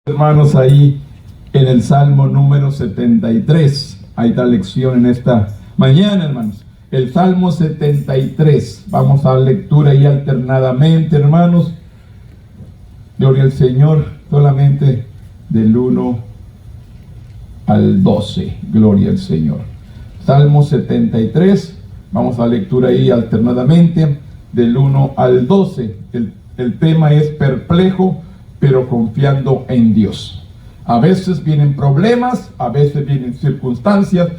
Hermanos, ahí en el Salmo número 73, hay tal lección en esta mañana, hermanos. El Salmo 73, vamos a dar lectura ahí alternadamente, hermanos. Gloria al Señor, solamente del 1 al 12, gloria al Señor. Salmo 73, vamos a dar lectura ahí alternadamente, del 1 al 12. El tema es perplejo, pero confiando en Dios. A veces vienen problemas, a veces vienen circunstancias,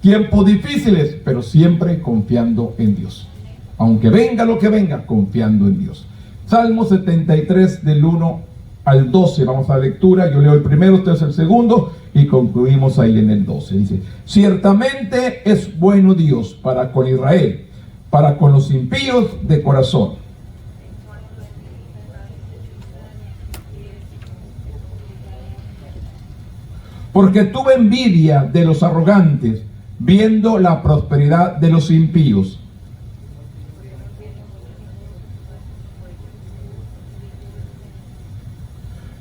tiempos difíciles, pero siempre confiando en Dios. Aunque venga lo que venga, confiando en Dios. Salmo 73 del 1 al 12, vamos a la lectura. Yo leo el primero, ustedes el segundo y concluimos ahí en el 12. Dice: ciertamente es bueno Dios para con Israel, para con los impíos de corazón. Porque tuve envidia de los arrogantes, viendo la prosperidad de los impíos.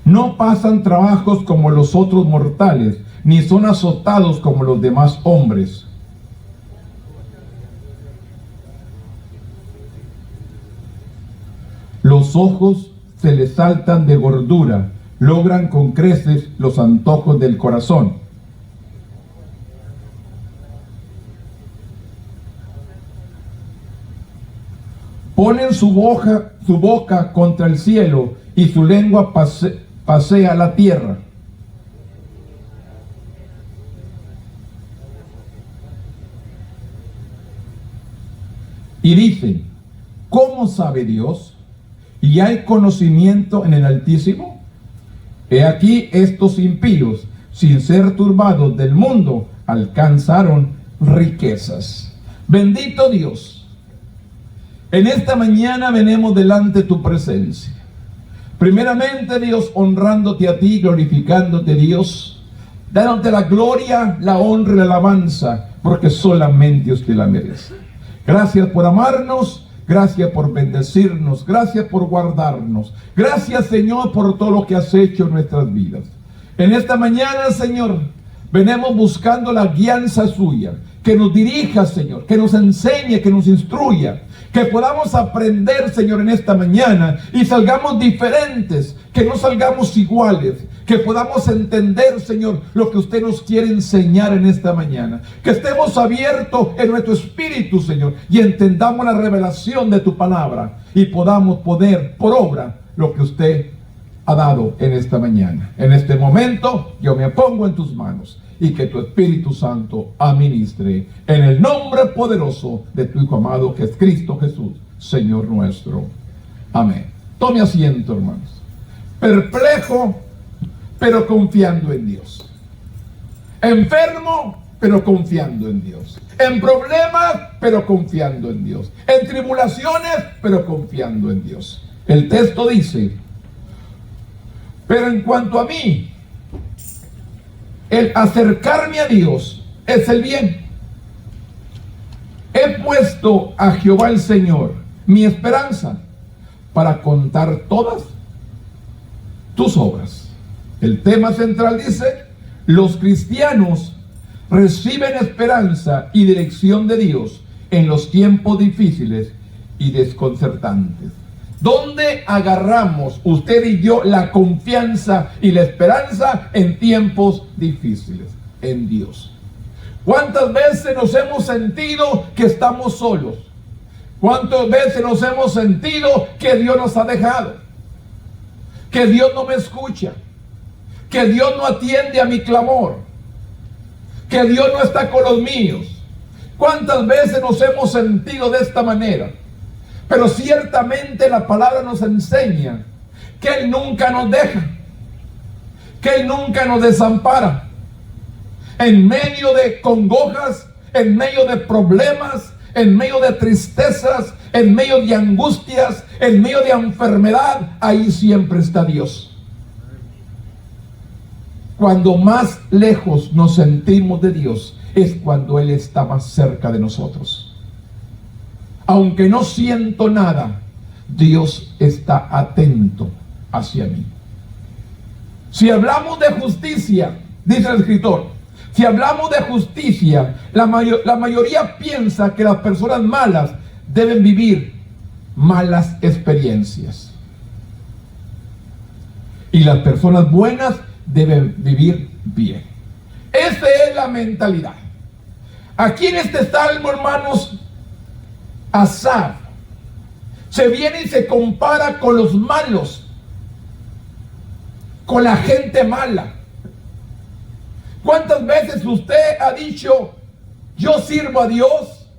No pasan trabajos como los otros mortales, ni son azotados como los demás hombres. Los ojos se les saltan de gordura, logran con creces los antojos del corazón. Ponen su boca contra el cielo y su lengua pasea la tierra. Y dicen: ¿cómo sabe Dios? ¿Y hay conocimiento en el Altísimo? He aquí estos impíos, sin ser turbados del mundo, alcanzaron riquezas. Bendito Dios, en esta mañana venimos delante de tu presencia. Primeramente, Dios, honrándote a ti, glorificándote, Dios, dándote la gloria, la honra y la alabanza, porque solamente usted la merece. Gracias por amarnos. Gracias por bendecirnos, gracias por guardarnos. Gracias, Señor, por todo lo que has hecho en nuestras vidas. En esta mañana, Señor, venimos buscando la guianza suya. Que nos dirija, Señor, que nos enseñe, que nos instruya. Que podamos aprender, Señor, en esta mañana y salgamos diferentes, que no salgamos iguales. Que podamos entender, Señor, lo que usted nos quiere enseñar en esta mañana. Que estemos abiertos en nuestro espíritu, Señor, y entendamos la revelación de tu palabra y podamos poner por obra lo que usted ha dado en esta mañana. En este momento yo me pongo en tus manos y que tu Espíritu Santo administre en el nombre poderoso de tu Hijo amado, que es Cristo Jesús, Señor nuestro. Amén. Tome asiento, hermanos. Perplejo, pero confiando en Dios. Enfermo, pero confiando en Dios. En problemas, pero confiando en Dios. En tribulaciones, pero confiando en Dios. El texto dice: pero en cuanto a mí, el acercarme a Dios es el bien. He puesto a Jehová el Señor mi esperanza para contar todas tus obras. El tema central dice: los cristianos reciben esperanza y dirección de Dios en los tiempos difíciles y desconcertantes. ¿Dónde agarramos usted y yo la confianza y la esperanza en tiempos difíciles? En Dios. ¿Cuántas veces nos hemos sentido que estamos solos? ¿Cuántas veces nos hemos sentido que Dios nos ha dejado? Que Dios no me escucha. Que Dios no atiende a mi clamor. Que Dios no está con los míos. ¿Cuántas veces nos hemos sentido de esta manera? Pero ciertamente la palabra nos enseña que Él nunca nos deja, que Él nunca nos desampara. En medio de congojas, en medio de problemas, en medio de tristezas, en medio de angustias, en medio de enfermedad, ahí siempre está Dios. Cuando más lejos nos sentimos de Dios, es cuando Él está más cerca de nosotros. Aunque no siento nada, Dios está atento hacia mí. Si hablamos de justicia, dice el escritor, si hablamos de justicia, la mayoría piensa que las personas malas deben vivir malas experiencias. Y las personas buenas deben vivir bien. Esa es la mentalidad. Aquí en este salmo, hermanos, Asaf se viene y se compara con los malos, con la gente mala. ¿Cuántas veces usted ha dicho, yo sirvo a Dios,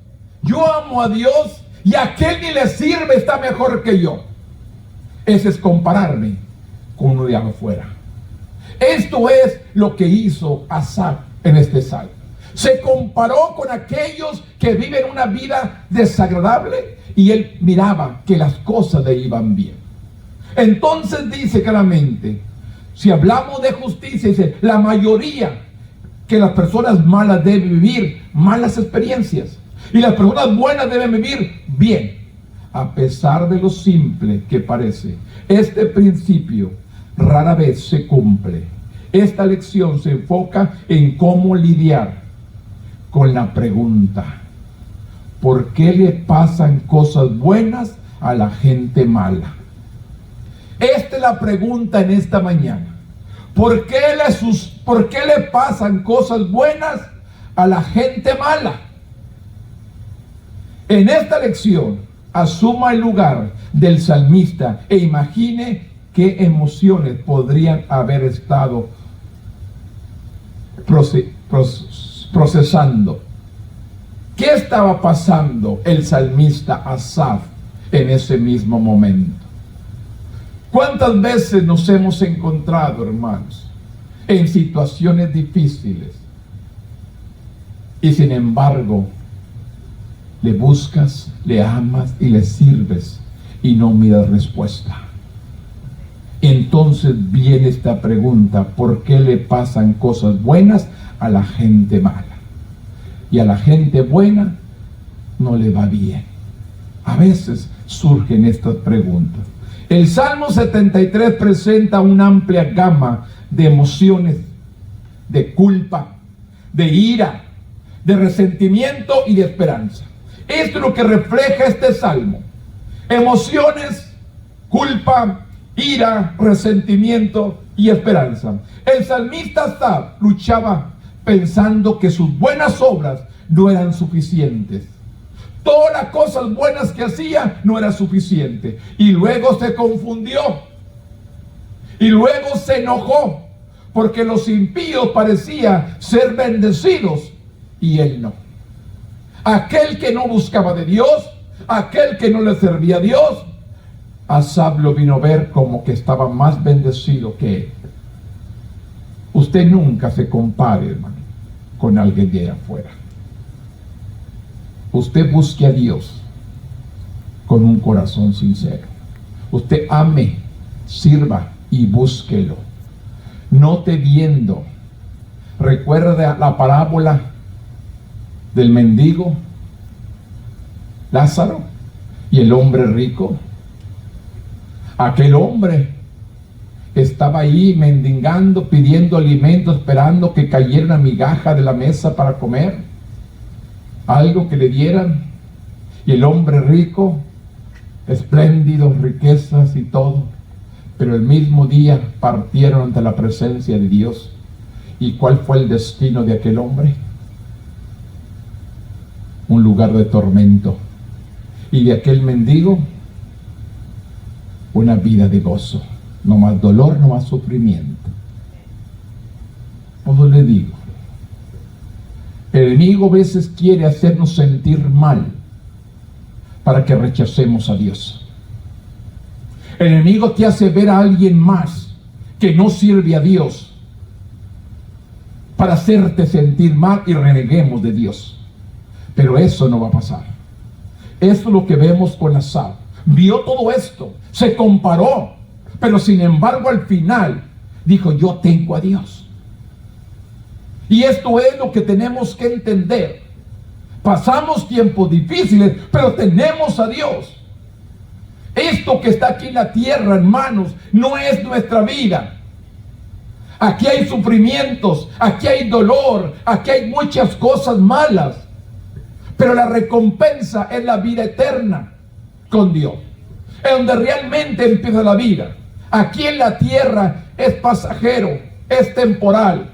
yo amo a Dios, y aquel ni le sirve está mejor que yo? Ese es compararme con uno de afuera. Esto es lo que hizo Asaf en este salmo. Se comparó con aquellos que viven una vida desagradable y él miraba que las cosas le iban bien. Entonces dice claramente, si hablamos de justicia, dice, la mayoría que las personas malas deben vivir malas experiencias y las personas buenas deben vivir bien. A pesar de lo simple que parece, este principio rara vez se cumple. Esta lección se enfoca en cómo lidiar con la pregunta: ¿por qué le pasan cosas buenas a la gente mala? Esta es la pregunta en esta mañana. ¿Por qué le pasan cosas buenas a la gente mala? En esta lección, asuma el lugar del salmista e imagine qué emociones podrían haber estado procesando. ¿Qué estaba pasando el salmista Asaf en ese mismo momento? ¿Cuántas veces nos hemos encontrado, hermanos, en situaciones difíciles y sin embargo le buscas, le amas y le sirves y no miras respuesta? Entonces viene esta pregunta: ¿por qué le pasan cosas buenas a la gente mala? Y a la gente buena no le va bien. A veces surgen estas preguntas. El Salmo 73 presenta una amplia gama de emociones, de culpa, de ira, de resentimiento y de esperanza. Esto es lo que refleja este salmo: emociones, culpa, ira, resentimiento y esperanza. El salmista Asaf luchaba pensando que sus buenas obras no eran suficientes. Todas las cosas buenas que hacía no era suficiente. Y luego se confundió. Y luego se enojó porque los impíos parecían ser bendecidos y él no. Aquel que no buscaba de Dios, aquel que no le servía a Dios, Asaf lo vino a ver como que estaba más bendecido que él. Usted nunca se compare, hermano, con alguien de allá afuera. Usted busque a Dios con un corazón sincero. Usted ame, sirva y búsquelo. No te viendo. Recuerda la parábola del mendigo Lázaro y el hombre rico. Aquel hombre estaba ahí mendigando, pidiendo alimento, esperando que cayera una migaja de la mesa para comer, algo que le dieran. Y el hombre rico, espléndido, riquezas y todo, pero el mismo día partieron ante la presencia de Dios. ¿Y cuál fue el destino de aquel hombre? Un lugar de tormento. Y de aquel mendigo, una vida de gozo. No más dolor, no más sufrimiento. Pues le digo, el enemigo a veces quiere hacernos sentir mal para que rechacemos a Dios. El enemigo te hace ver a alguien más que no sirve a Dios para hacerte sentir mal y reneguemos de Dios. Pero eso no va a pasar. Eso es lo que vemos con Asaf. Vio todo esto, se comparó, pero sin embargo al final dijo: yo tengo a Dios. Y esto es lo que tenemos que entender. Pasamos tiempos difíciles, pero tenemos a Dios. Esto que está aquí en la tierra, hermanos, no es nuestra vida. Aquí hay sufrimientos, aquí hay dolor, aquí hay muchas cosas malas. Pero la recompensa es la vida eterna con Dios. Es donde realmente empieza la vida. Aquí en la tierra es pasajero, es temporal.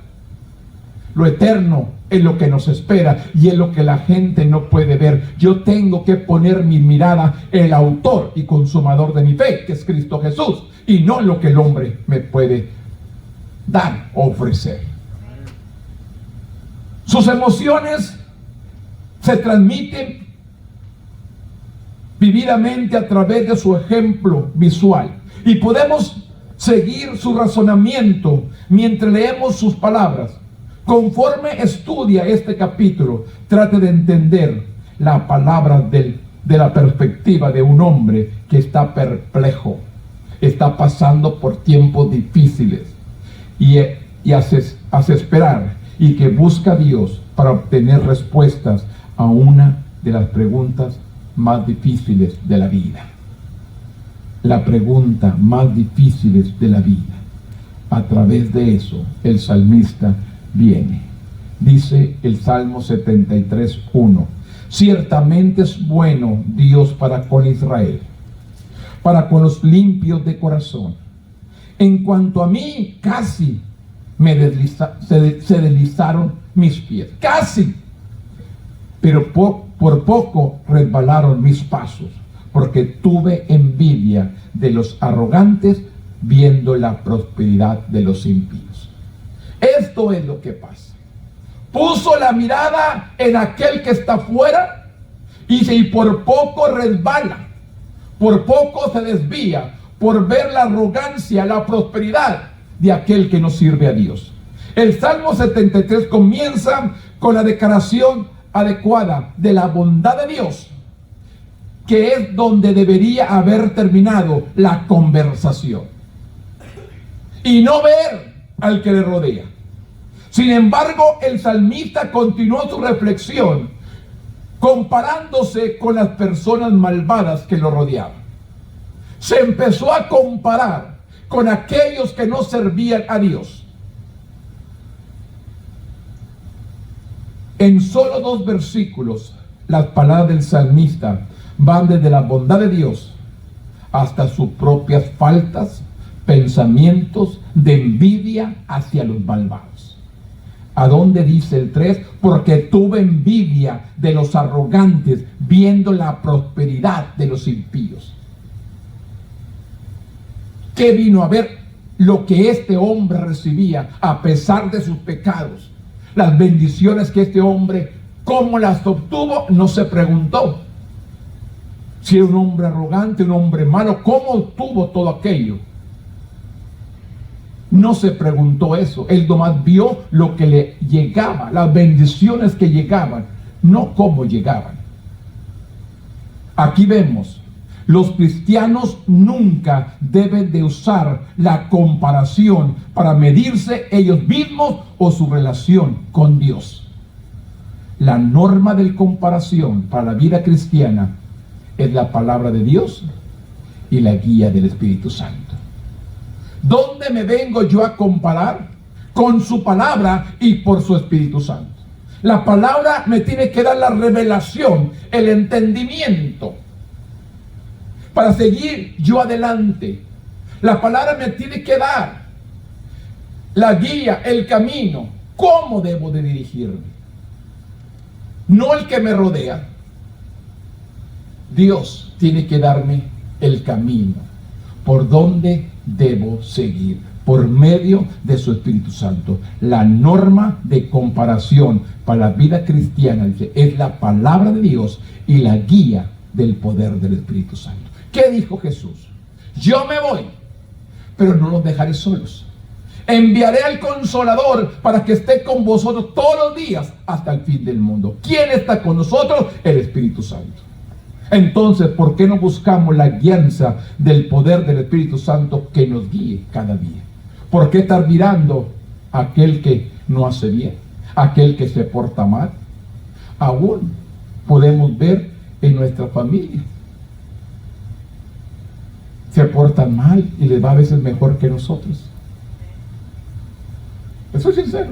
Lo eterno es lo que nos espera y es lo que la gente no puede ver. Yo tengo que poner mi mirada en el autor y consumador de mi fe, que es Cristo Jesús, y no en lo que el hombre me puede dar o ofrecer. Sus emociones se transmiten vividamente a través de su ejemplo visual, y podemos seguir su razonamiento mientras leemos sus palabras. Conforme estudia este capítulo, trate de entender la palabra de la perspectiva de un hombre que está perplejo, está pasando por tiempos difíciles y hace esperar, y que busca a Dios para obtener respuestas a una de las preguntas más difíciles de la vida. La pregunta más difíciles de la vida. A través de eso, el salmista viene. Dice el Salmo 73:1: ciertamente es bueno Dios para con Israel, para con los limpios de corazón. En cuanto a mí, casi se deslizaron mis pies, casi, pero por poco resbalaron mis pasos, porque tuve envidia de los arrogantes, viendo la prosperidad de los impíos. Esto es lo que pasa. Puso la mirada en aquel que está fuera y por poco resbala, por poco se desvía, por ver la arrogancia, la prosperidad de aquel que no sirve a Dios. El Salmo 73 comienza con la declaración adecuada de la bondad de Dios, que es donde debería haber terminado la conversación, y no ver al que le rodea. Sin embargo, el salmista continuó su reflexión comparándose con las personas malvadas que lo rodeaban. Se empezó a comparar con aquellos que no servían a Dios. En solo 2 versículos, las palabras del salmista van desde la bondad de Dios hasta sus propias faltas, pensamientos de envidia hacia los malvados. ¿A dónde dice el 3? Porque tuve envidia de los arrogantes, viendo la prosperidad de los impíos. ¿Qué vino a ver? Lo que este hombre recibía a pesar de sus pecados. Las bendiciones que este hombre, ¿cómo las obtuvo? No se preguntó. Si era un hombre arrogante, un hombre malo, ¿cómo obtuvo todo aquello? No se preguntó eso. Él nomás vio lo que le llegaba, las bendiciones que llegaban, no cómo llegaban. Aquí vemos, los cristianos nunca deben de usar la comparación para medirse ellos mismos o su relación con Dios. La norma de comparación para la vida cristiana es la palabra de Dios y la guía del Espíritu Santo. ¿Dónde me vengo yo a comparar? Con su palabra y por su Espíritu Santo. La palabra me tiene que dar la revelación, el entendimiento, para seguir yo adelante. La palabra me tiene que dar la guía, el camino, cómo debo de dirigirme. No el que me rodea. Dios tiene que darme el camino, por donde debo seguir, por medio de su Espíritu Santo. La norma de comparación para la vida cristiana es la palabra de Dios y la guía del poder del Espíritu Santo. ¿Qué dijo Jesús? Yo me voy, pero no los dejaré solos. Enviaré al Consolador para que esté con vosotros todos los días hasta el fin del mundo. ¿Quién está con nosotros? El Espíritu Santo. Entonces, ¿por qué no buscamos la guianza del poder del Espíritu Santo que nos guíe cada día? ¿Por qué estar mirando a aquel que no hace bien, aquel que se porta mal? Aún podemos ver en nuestra familia. Se portan mal y les va a veces mejor que nosotros. Soy sincero.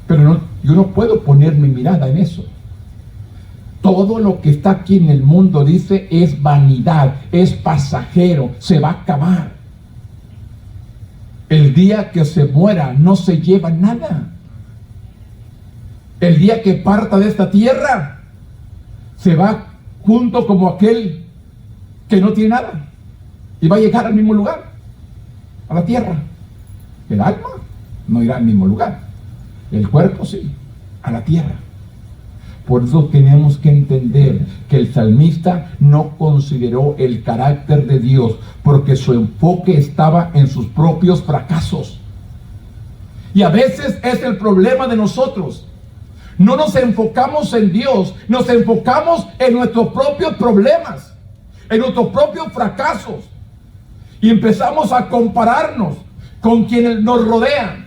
Pero yo no puedo poner mi mirada en eso. Todo lo que está aquí en el mundo, dice, es vanidad, es pasajero, se va a acabar. El día que se muera no se lleva nada. El día que parta de esta tierra, se va junto como aquel que no tiene nada. Y va a llegar al mismo lugar, a la tierra. El alma no irá al mismo lugar. El cuerpo sí, a la tierra. Por eso tenemos que entender que el salmista no consideró el carácter de Dios, porque su enfoque estaba en sus propios fracasos. Y a veces es el problema de nosotros. No nos enfocamos en Dios, nos enfocamos en nuestros propios problemas, en nuestros propios fracasos. Y empezamos a compararnos con quienes nos rodean.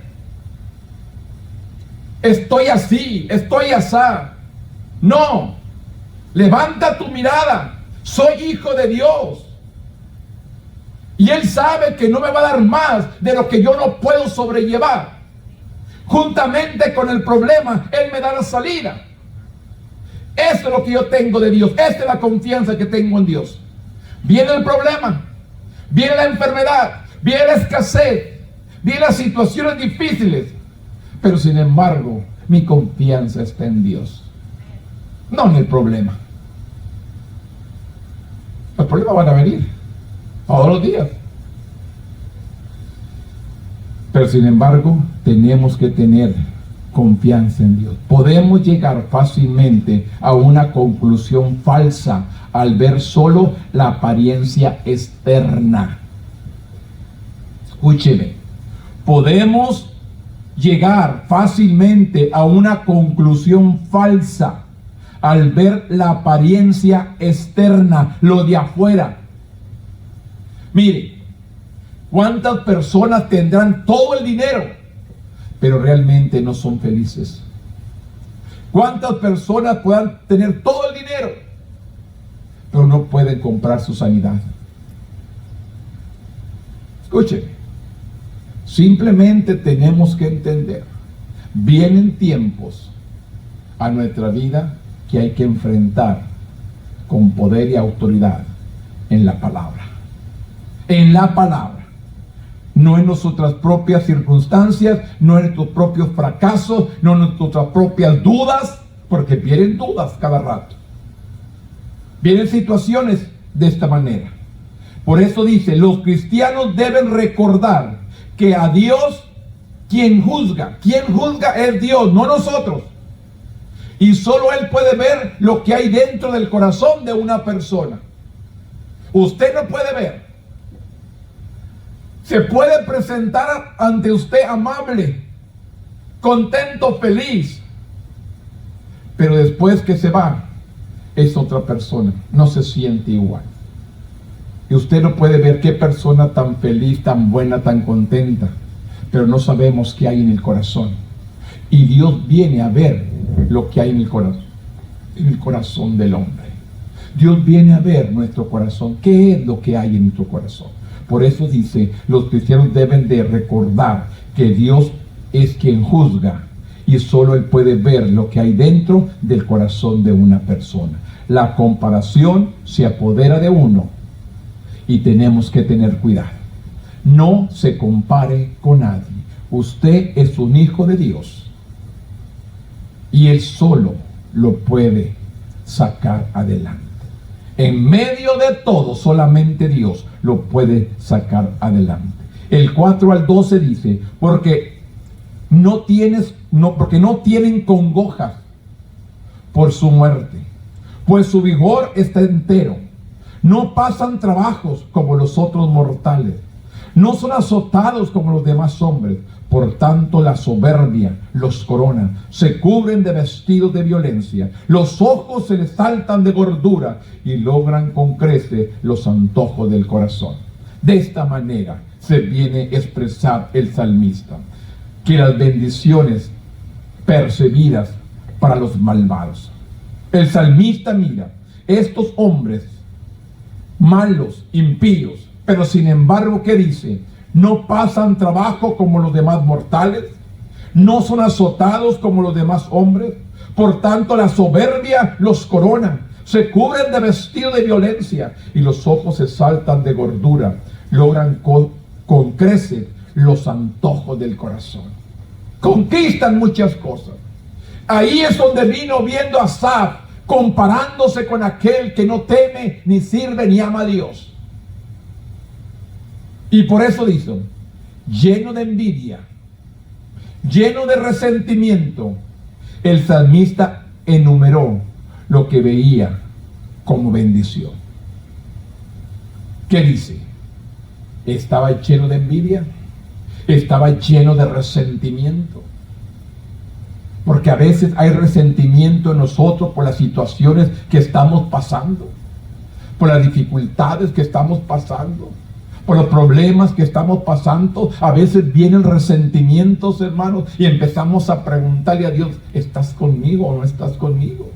Estoy así, estoy asá. No, levanta tu mirada. Soy hijo de Dios. Y Él sabe que no me va a dar más de lo que yo no puedo sobrellevar. Juntamente con el problema, Él me da la salida. Eso es lo que yo tengo de Dios. Esta es la confianza que tengo en Dios. Viene el problema, viene la enfermedad, viene la escasez, vienen las situaciones difíciles. Pero sin embargo, mi confianza está en Dios. No en el problema. Los problemas van a venir todos los días. Pero sin embargo, tenemos que tener confianza en Dios. Podemos llegar fácilmente a una conclusión falsa al ver solo la apariencia externa. Escúcheme. Podemos llegar fácilmente a una conclusión falsa al ver la apariencia externa, lo de afuera. Mire, ¿cuántas personas tendrán todo el dinero, pero realmente no son felices? ¿Cuántas personas puedan tener todo el dinero, pero no pueden comprar su sanidad? Escúcheme, simplemente tenemos que entender, vienen tiempos a nuestra vida que hay que enfrentar con poder y autoridad en la palabra. En la palabra. No en nuestras propias circunstancias, no en nuestros propios fracasos, no en nuestras propias dudas, porque vienen dudas cada rato. Vienen situaciones de esta manera. Por eso dice, los cristianos deben recordar que a Dios, quien juzga es Dios, no nosotros. Y solo Él puede ver lo que hay dentro del corazón de una persona. Usted no puede ver. Se puede presentar ante usted amable, contento, feliz. Pero después que se va, es otra persona. No se siente igual. Y usted no puede ver qué persona tan feliz, tan buena, tan contenta. Pero no sabemos qué hay en el corazón. Y Dios viene a ver lo que hay en el corazón del hombre. Dios viene a ver nuestro corazón. ¿Qué es lo que hay en nuestro corazón? Por eso dice, los cristianos deben de recordar que Dios es quien juzga y solo Él puede ver lo que hay dentro del corazón de una persona. La comparación se apodera de uno y tenemos que tener cuidado. No se compare con nadie. Usted es un hijo de Dios y Él solo lo puede sacar adelante. En medio de todo, solamente Dios lo puede sacar adelante. El 4 al 12 dice, porque no tienen congojas por su muerte, pues su vigor está entero. No pasan trabajos como los otros mortales, no son azotados como los demás hombres. Por tanto, la soberbia los corona, se cubren de vestidos de violencia, los ojos se les saltan de gordura y logran con creces los antojos del corazón. De esta manera se viene a expresar el salmista, que las bendiciones percibidas para los malvados. El salmista mira, estos hombres malos, impíos, pero sin embargo, ¿qué dice? no pasan trabajo como los demás mortales, no son azotados como los demás hombres. Por tanto, la soberbia los corona, se cubren de vestido de violencia y los ojos se saltan de gordura. Logran con creces los antojos del corazón. Conquistan muchas cosas. Ahí es donde vino viendo a Asaf, comparándose con aquel que no teme, ni sirve, ni ama a Dios. Y por eso dice, lleno de envidia, lleno de resentimiento, el salmista enumeró lo que veía como bendición. ¿Qué dice? Estaba lleno de envidia, estaba lleno de resentimiento. Porque a veces hay resentimiento en nosotros por las situaciones que estamos pasando, por las dificultades que estamos pasando, por los problemas que estamos pasando. A veces vienen resentimientos, hermanos, y empezamos a preguntarle a Dios, ¿estás conmigo o no estás conmigo?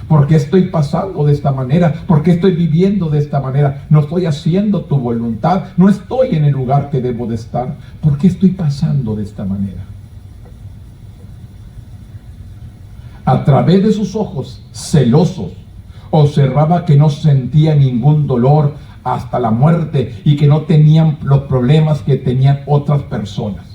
¿Por qué estoy pasando de esta manera? ¿Por qué estoy viviendo de esta manera? No estoy haciendo tu voluntad, no estoy en el lugar que debo de estar. ¿Por qué estoy pasando de esta manera? A través de sus ojos celosos, observaba que no sentía ningún dolor hasta la muerte y que no tenían los problemas que tenían otras personas.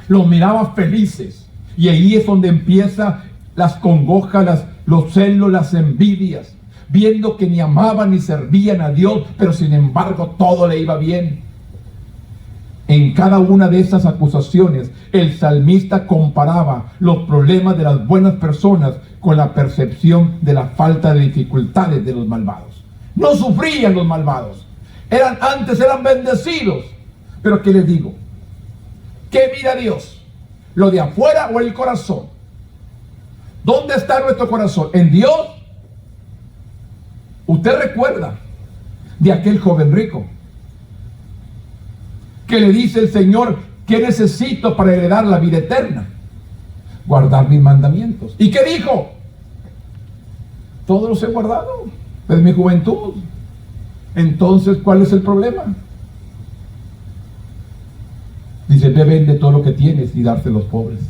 Los miraba felices, y ahí es donde empieza las congojas, los celos, las envidias, viendo que ni amaban ni servían a Dios, pero sin embargo todo le iba bien. En cada una de esas acusaciones, el salmista comparaba los problemas de las buenas personas con la percepción de la falta de dificultades de los malvados. No sufrían los malvados. Antes eran bendecidos. Pero ¿qué les digo? ¿Qué mira Dios? ¿Lo de afuera o el corazón? ¿Dónde está nuestro corazón? ¿En Dios? Usted recuerda de aquel joven rico que le dice el Señor, ¿qué necesito para heredar la vida eterna? Guardar mis mandamientos. ¿Y qué dijo? Todos los he guardado desde mi juventud. Entonces, ¿cuál es el problema? Dice, ve, vende todo lo que tienes y darte a los pobres.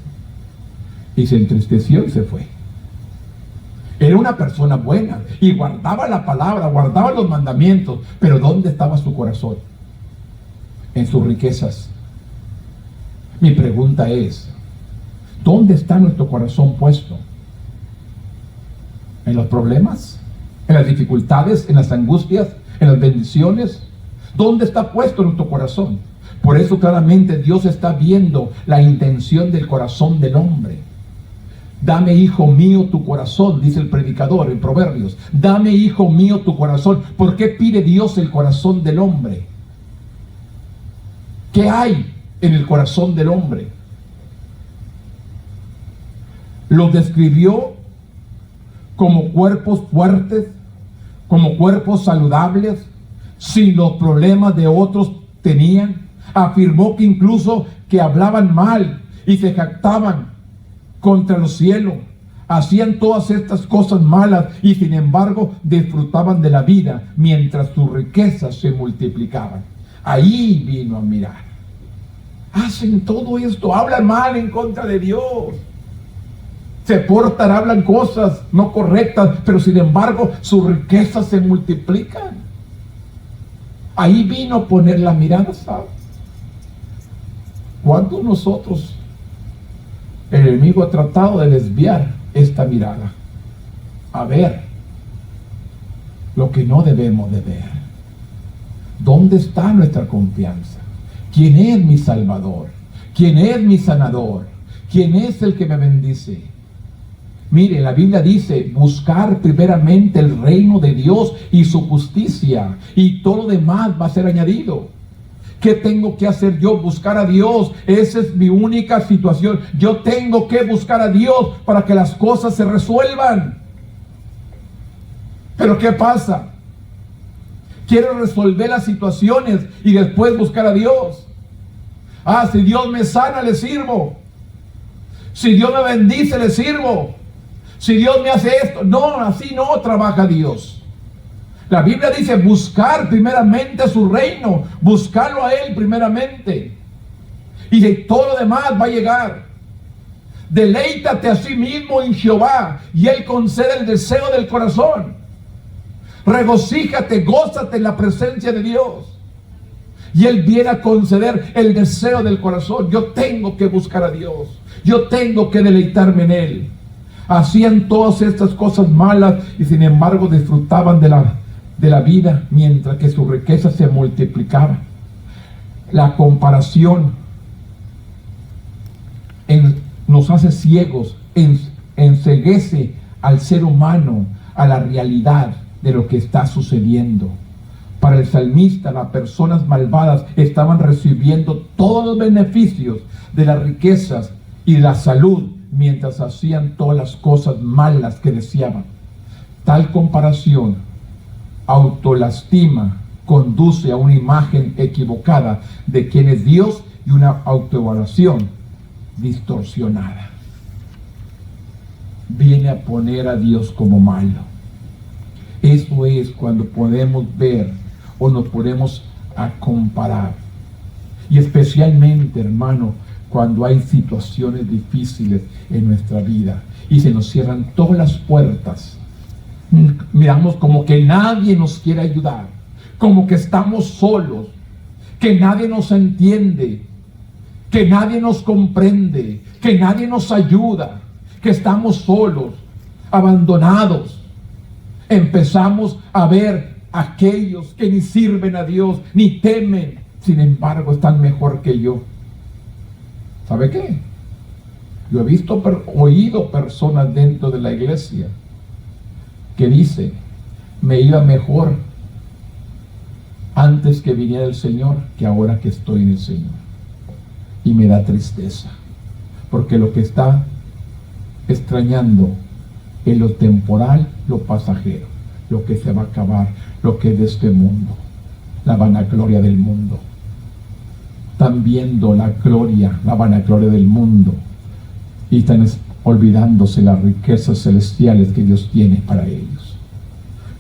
Y se entristeció y se fue. Era una persona buena y guardaba la palabra, guardaba los mandamientos, pero ¿dónde estaba su corazón? En sus riquezas. Mi pregunta es, ¿dónde está nuestro corazón puesto? ¿En los problemas? ¿En las dificultades? ¿En las angustias? ¿En las bendiciones? ¿Dónde está puesto nuestro corazón? Por eso claramente Dios está viendo la intención del corazón del hombre. Dame, hijo mío, tu corazón, dice el predicador en Proverbios. Dame, hijo mío, tu corazón. ¿Por qué pide Dios el corazón del hombre? ¿Qué hay en el corazón del hombre? Lo describió como cuerpos fuertes, como cuerpos saludables, sin los problemas de otros tenían. Afirmó que incluso que hablaban mal y se jactaban contra los cielos, hacían todas estas cosas malas y sin embargo disfrutaban de la vida mientras sus riquezas se multiplicaban. Ahí vino a mirar. Hacen todo esto, hablan mal en contra de Dios, se portan, hablan cosas no correctas, pero sin embargo sus riquezas se multiplican. Ahí vino a poner la mirada, ¿sabes? ¿Cuántos nosotros el enemigo ha tratado de desviar esta mirada a ver lo que no debemos de ver? ¿Dónde está nuestra confianza? ¿Quién es mi Salvador? ¿Quién es mi sanador? ¿Quién es el que me bendice? Mire, la Biblia dice, buscar primeramente el reino de Dios y su justicia, y todo lo demás va a ser añadido. ¿Qué tengo que hacer yo? Buscar a Dios. Esa es mi única situación. Yo tengo que buscar a Dios para que las cosas se resuelvan. Pero ¿qué pasa? Quiero resolver las situaciones y después buscar a Dios. Si Dios me sana, le sirvo. Si Dios me bendice, le sirvo. Si Dios me hace esto. No, así no trabaja Dios. La Biblia dice buscar primeramente su reino, buscarlo a Él primeramente. Y de todo lo demás va a llegar. Deleítate a sí mismo en Jehová y Él concede el deseo del corazón. Regocíjate, gózate en la presencia de Dios. Y Él viene a conceder el deseo del corazón. Yo tengo que buscar a Dios. Yo tengo que deleitarme en Él. Hacían todas estas cosas malas y sin embargo disfrutaban de la vida mientras que su riqueza se multiplicaba. La comparación nos hace ciegos, enceguece al ser humano a la realidad de lo que está sucediendo. Para el salmista, las personas malvadas estaban recibiendo todos los beneficios de las riquezas y de la salud mientras hacían todas las cosas malas que deseaban. Tal comparación autolastima conduce a una imagen equivocada de quién es Dios y una autoevaluación distorsionada. Viene a poner a Dios como malo. Eso es cuando podemos ver o nos ponemos a comparar. Y especialmente, hermano, cuando hay situaciones difíciles en nuestra vida y se nos cierran todas las puertas. Miramos como que nadie nos quiere ayudar, como que estamos solos, que nadie nos entiende, que nadie nos comprende, que nadie nos ayuda, que estamos solos, abandonados. Empezamos a ver aquellos que ni sirven a Dios, ni temen, sin embargo están mejor que yo. ¿Sabe qué? Yo he oído personas dentro de la iglesia que dicen, me iba mejor antes que viniera el Señor que ahora que estoy en el Señor. Y me da tristeza, porque lo que está extrañando es lo temporal, lo pasajero, lo que se va a acabar, lo que es de este mundo, la vanagloria del mundo. Están viendo la gloria, la vanagloria del mundo y están olvidándose las riquezas celestiales que Dios tiene para ellos.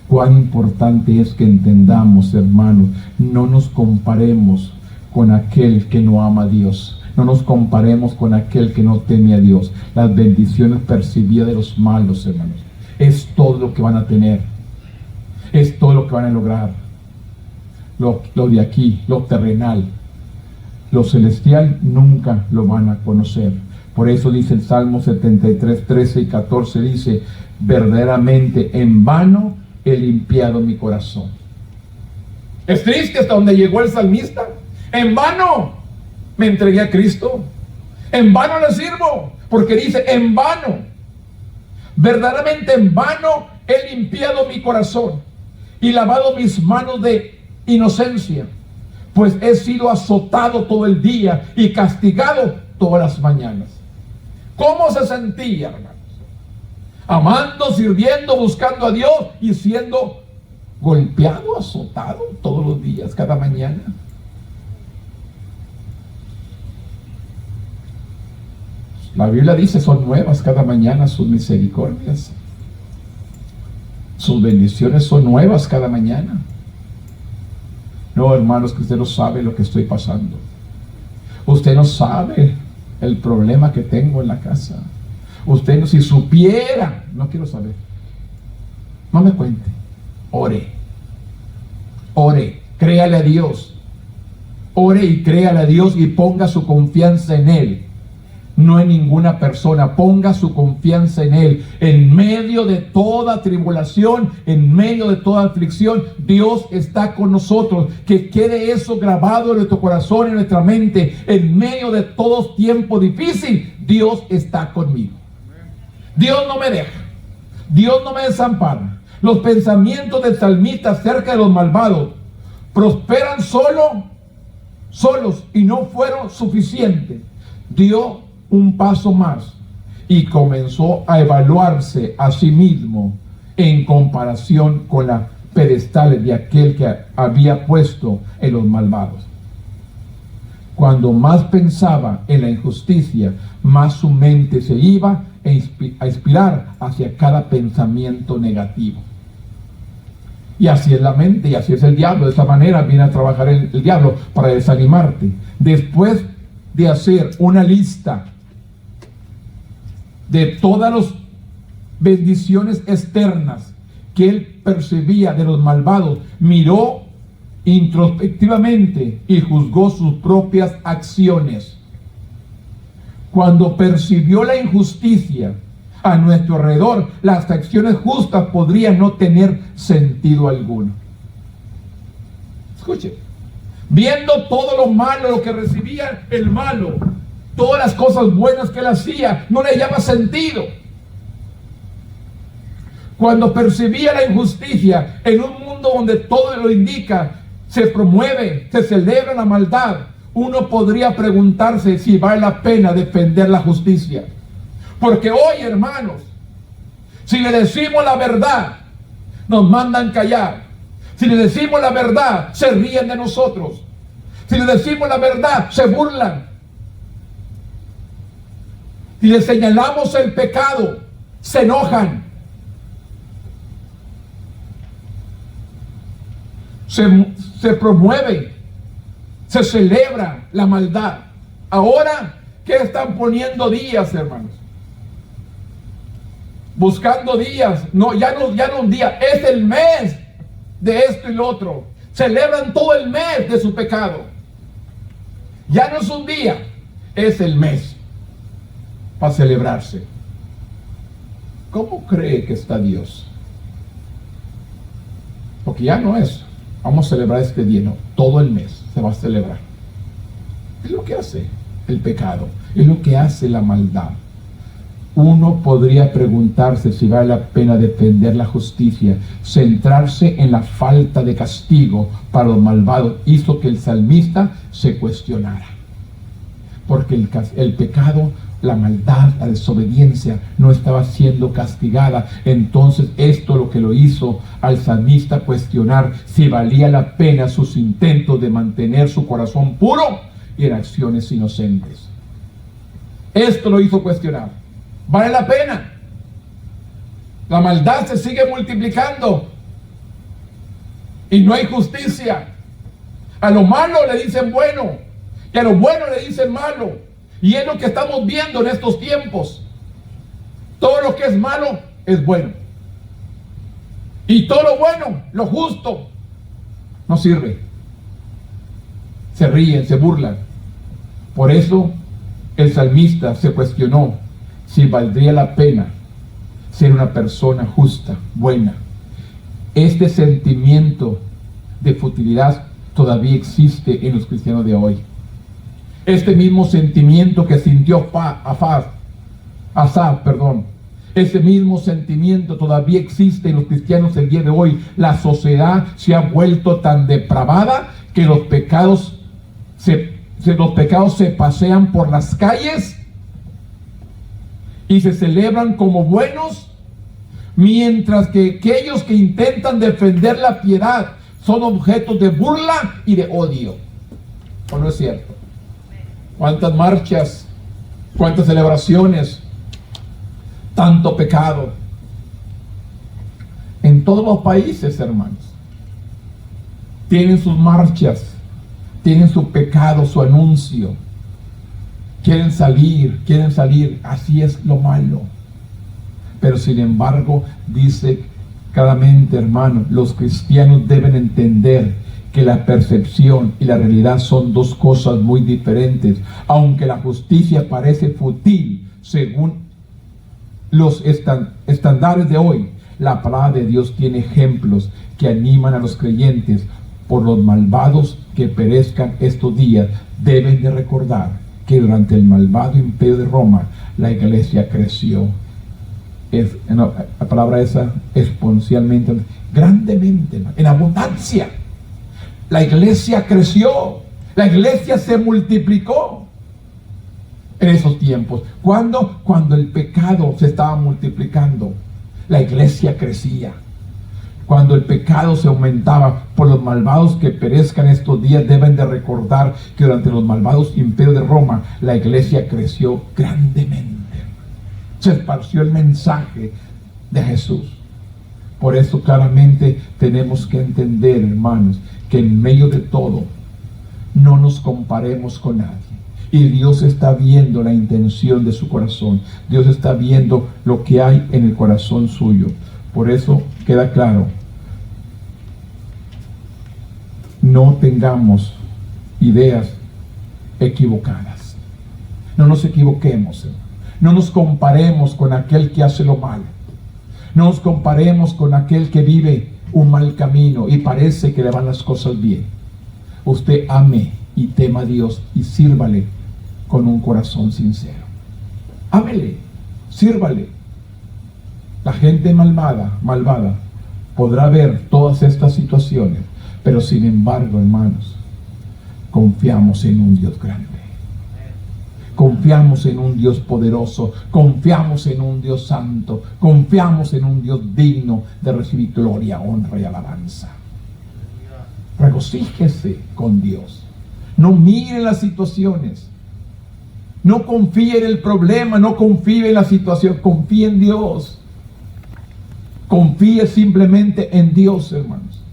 Cuán importante es que entendamos, hermanos, no nos comparemos con aquel que no ama a Dios. No nos comparemos con aquel que no teme a Dios. Las bendiciones percibidas de los malos, hermanos, es todo lo que van a tener. Es todo lo que van a lograr. Lo de aquí, lo terrenal. Lo celestial nunca lo van a conocer. Por eso dice el Salmo 73, 13 y 14, dice, verdaderamente en vano he limpiado mi corazón. Es triste hasta donde llegó el salmista. En vano me entregué a Cristo. En vano le sirvo. Porque dice, en vano. Verdaderamente en vano he limpiado mi corazón y lavado mis manos de inocencia. Pues he sido azotado todo el día y castigado todas las mañanas. ¿Cómo se sentía, hermanos? Amando, sirviendo, buscando a Dios y siendo golpeado, azotado todos los días, cada mañana. La Biblia dice, son nuevas cada mañana sus misericordias. Sus bendiciones son nuevas cada mañana. No, hermanos, que usted no sabe lo que estoy pasando. Usted no sabe el problema que tengo en la casa. Usted, si supiera, no quiero saber. No me cuente. Ore. Ore. Créale a Dios. Ore y créale a Dios y ponga su confianza en Él. No en ninguna persona. Ponga su confianza en Él. En medio de toda tribulación, en medio de toda aflicción, Dios está con nosotros. Que quede eso grabado en nuestro corazón y en nuestra mente. En medio de todo tiempo difícil, Dios está conmigo. Dios no me deja. Dios no me desampara. Los pensamientos del salmista acerca de los malvados prosperan solos y no fueron suficientes. Dio un paso más y comenzó a evaluarse a sí mismo en comparación con las pedestales de aquel que había puesto en los malvados. Cuando más pensaba en la injusticia, más su mente se iba a inspirar hacia cada pensamiento negativo. Y así es la mente, y así es el diablo. De esa manera viene a trabajar el diablo para desanimarte. Después de hacer una lista de todas las bendiciones externas que él percibía de los malvados, miró introspectivamente y juzgó sus propias acciones. Cuando percibió la injusticia a nuestro alrededor, las acciones justas podrían no tener sentido alguno. Escuchen, viendo todo lo malo, lo que recibía el malo, todas las cosas buenas que él hacía, no le hallaba sentido. Cuando percibía la injusticia en un mundo donde todo lo indica, se promueve, se celebra la maldad, uno podría preguntarse si vale la pena defender la justicia. Porque hoy, hermanos, si le decimos la verdad, nos mandan callar. Si le decimos la verdad, se ríen de nosotros. Si le decimos la verdad, se burlan. Si le señalamos el pecado, se enojan. Se promueve, se celebra la maldad. Ahora, ¿qué están poniendo días, hermanos? Buscando días, ya no un día, es el mes de esto y lo otro. Celebran todo el mes de su pecado. Ya no es un día, es el mes para celebrarse. ¿Cómo cree que está Dios? Porque ya no es, vamos a celebrar este día, no, todo el mes se va a celebrar. Es lo que hace el pecado, es lo que hace la maldad. Uno podría preguntarse si vale la pena defender la justicia. Centrarse en la falta de castigo para los malvados hizo que el salmista se cuestionara. Porque el pecado, la maldad, la desobediencia no estaba siendo castigada. Entonces esto lo que lo hizo al salmista cuestionar si valía la pena sus intentos de mantener su corazón puro y en acciones inocentes. Esto lo hizo cuestionar. ¿Vale la pena? La maldad se sigue multiplicando y no hay justicia. A lo malo le dicen bueno y a lo bueno le dicen malo. Y es lo que estamos viendo en estos tiempos. Todo lo que es malo es bueno. Y todo lo bueno, lo justo, no sirve. Se ríen, se burlan. Por eso el salmista se cuestionó si valdría la pena ser una persona justa, buena. Este sentimiento de futilidad todavía existe en los cristianos de hoy. Este mismo sentimiento que sintió Asaf, ese mismo sentimiento todavía existe en los cristianos el día de hoy. La sociedad se ha vuelto tan depravada que los pecados se pasean por las calles y se celebran como buenos, mientras que aquellos que intentan defender la piedad son objetos de burla y de odio. ¿O no es cierto? ¿Cuántas marchas, cuántas celebraciones, tanto pecado? En todos los países, hermanos, tienen sus marchas, tienen su pecado, su anuncio. Quieren salir, así es lo malo. Pero sin embargo, dice claramente, hermano, los cristianos deben entender que la percepción y la realidad son dos cosas muy diferentes. Aunque la justicia parece fútil según los estándares de hoy, la palabra de Dios tiene ejemplos que animan a los creyentes. Por los malvados que perezcan estos días, deben de recordar que durante el malvado imperio de Roma, la iglesia creció. La palabra esa, exponencialmente, grandemente, en abundancia. La iglesia creció, la iglesia se multiplicó en esos tiempos. ¿Cuándo? Cuando el pecado se estaba multiplicando, la iglesia crecía. Cuando el pecado se aumentaba, por los malvados que perezcan estos días, deben de recordar que durante los malvados imperios de Roma, la iglesia creció grandemente. Se esparció el mensaje de Jesús. Por eso claramente tenemos que entender, hermanos, que en medio de todo no nos comparemos con nadie. Y Dios está viendo la intención de su corazón. Dios está viendo lo que hay en el corazón suyo. Por eso queda claro, no tengamos ideas equivocadas. No nos equivoquemos, hermano. No nos comparemos con aquel que hace lo malo. No nos comparemos con aquel que vive un mal camino y parece que le van las cosas bien. Usted ame y tema a Dios y sírvale con un corazón sincero. Ámele, sírvale. La gente malvada podrá ver todas estas situaciones, pero sin embargo, hermanos, confiamos en un Dios grande. Confiamos en un Dios poderoso, confiamos en un Dios santo, confiamos en un Dios digno de recibir gloria, honra y alabanza. Regocíjese con Dios. No mire las situaciones. No confíe en el problema, no confíe en la situación, confíe en Dios. Confíe simplemente en Dios, hermanos.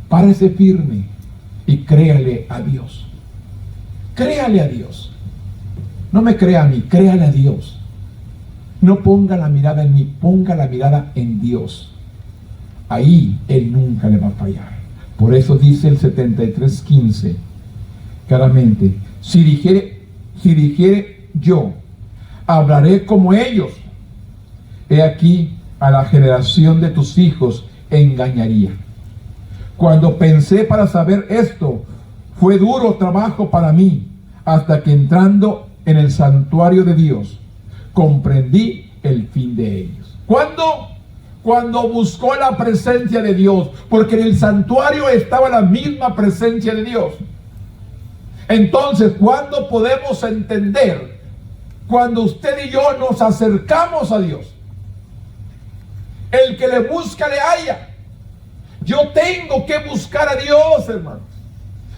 Párese firme y créale a Dios. Créale a Dios. No me crea a mí, créale a Dios. No ponga la mirada en mí, ponga la mirada en Dios. Ahí Él nunca le va a fallar. Por eso dice el 73:15, claramente, si dijere yo, hablaré como ellos, he aquí a la generación de tus hijos engañaría. Cuando pensé para saber esto, fue duro trabajo para mí, hasta que entrando en el santuario de Dios, comprendí el fin de ellos. ¿Cuándo? Cuando buscó la presencia de Dios, porque en el santuario estaba la misma presencia de Dios. Entonces, ¿cuándo podemos entender? Cuando usted y yo nos acercamos a Dios. El que le busca le halla. Yo tengo que buscar a Dios, hermanos.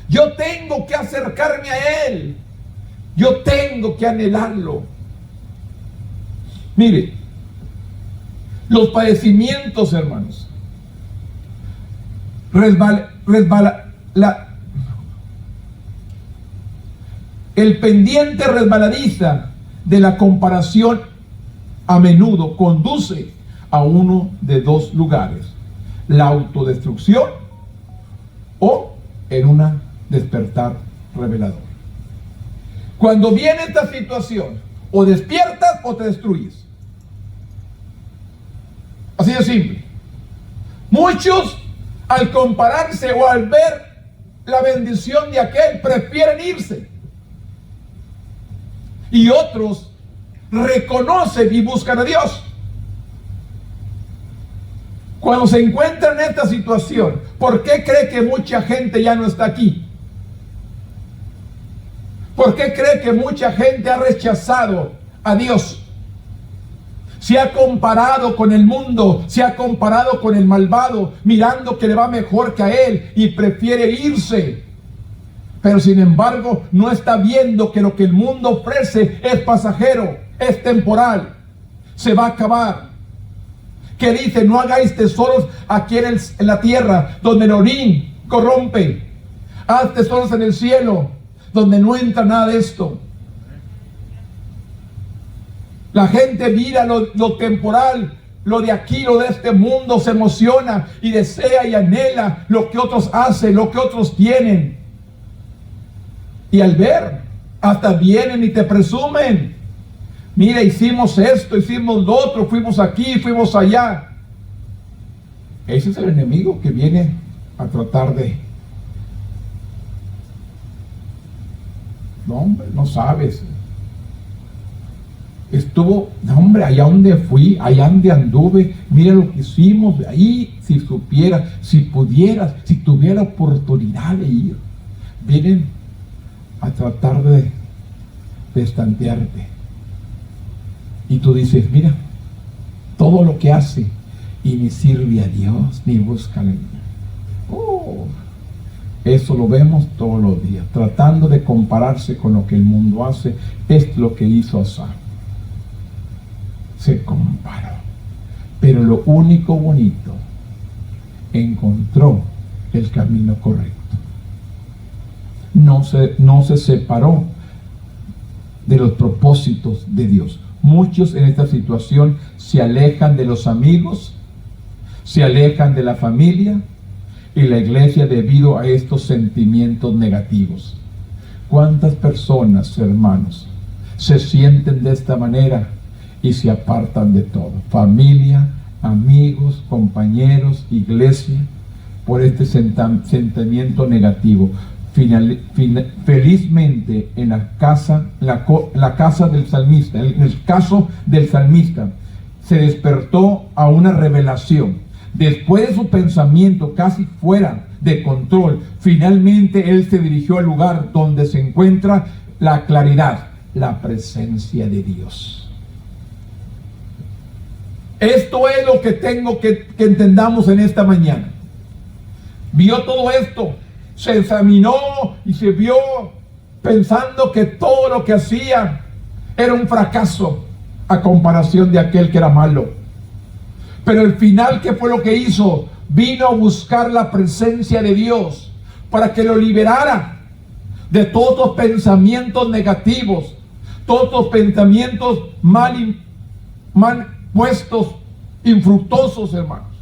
Yo tengo que acercarme a Él. Yo tengo que anhelarlo. Mire, los padecimientos, hermanos, el pendiente resbaladiza de la comparación a menudo conduce a uno de dos lugares: la autodestrucción o en una despertar revelador. Cuando viene esta situación, o despiertas o te destruyes. Así de simple. Muchos, al compararse o al ver la bendición de aquel, prefieren irse. Y otros reconocen y buscan a Dios. Cuando se encuentran en esta situación, ¿por qué cree que mucha gente ya no está aquí? ¿Por qué cree que mucha gente ha rechazado a Dios? Se ha comparado con el mundo, se ha comparado con el malvado, mirando que le va mejor que a él y prefiere irse. Pero sin embargo, no está viendo que lo que el mundo ofrece es pasajero, es temporal, se va a acabar. Que dice: no hagáis tesoros aquí en la tierra, donde el orín corrompe. Haz tesoros en el cielo, donde no entra nada de esto. La gente mira lo temporal, lo de aquí, lo de este mundo, se emociona y desea y anhela lo que otros hacen, lo que otros tienen. Y al ver, hasta vienen y te presumen: mira, hicimos esto, hicimos lo otro, fuimos aquí, fuimos allá. Ese es el enemigo que viene a tratar de... No, hombre, no sabes. Estuvo, no, hombre, allá donde fui, allá donde anduve, mira lo que hicimos, ahí, si supieras, si pudieras, si tuviera oportunidad de ir. Vienen a tratar de estantearte. Y tú dices: mira, todo lo que hace, y ni sirve a Dios, ni busca a Dios. Eso lo vemos todos los días, tratando de compararse con lo que el mundo hace. Es lo que hizo Asa. Se comparó. Pero lo único bonito, encontró el camino correcto. No se separó de los propósitos de Dios. Muchos en esta situación se alejan de los amigos, se alejan de la familia y la iglesia debido a estos sentimientos negativos. ¿Cuántas personas, hermanos, se sienten de esta manera y se apartan de todo? Familia, amigos, compañeros, iglesia, por este sentimiento negativo. Felizmente en la casa del salmista, en el caso del salmista, se despertó a una revelación. Después de su pensamiento casi fuera de control, finalmente él se dirigió al lugar donde se encuentra la claridad, la presencia de Dios. Esto es lo que tengo que entendamos en esta mañana. Vio todo esto, se examinó y se vio pensando que todo lo que hacía era un fracaso a comparación de aquel que era malo. Pero al final, ¿qué fue lo que hizo? Vino a buscar la presencia de Dios para que lo liberara de todos los pensamientos negativos, todos los pensamientos mal puestos, infructuosos, hermanos.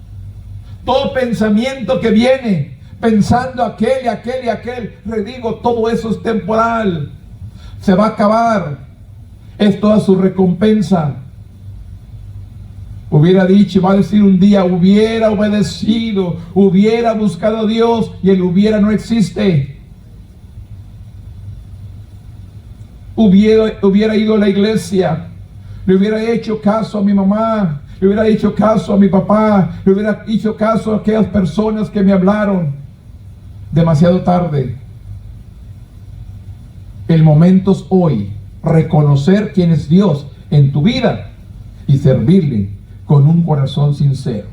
Todo pensamiento que viene pensando aquel y aquel y aquel, le digo, todo eso es temporal, se va a acabar, es toda su recompensa. Hubiera dicho, va a decir un día, hubiera obedecido, hubiera buscado a Dios, y el hubiera no existe. Hubiera ido a la iglesia, le hubiera hecho caso a mi mamá, le hubiera hecho caso a mi papá, le hubiera hecho caso a aquellas personas que me hablaron. Demasiado tarde. El momento es hoy, reconocer quién es Dios en tu vida y servirle con un corazón sincero.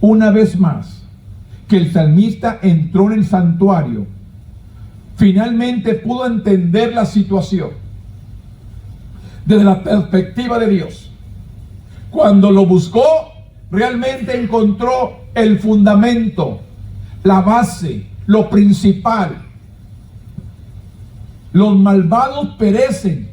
Una vez más, que el salmista entró en el santuario, finalmente pudo entender la situación desde la perspectiva de Dios. Cuando lo buscó, realmente encontró el fundamento, la base, lo principal. Los malvados perecen,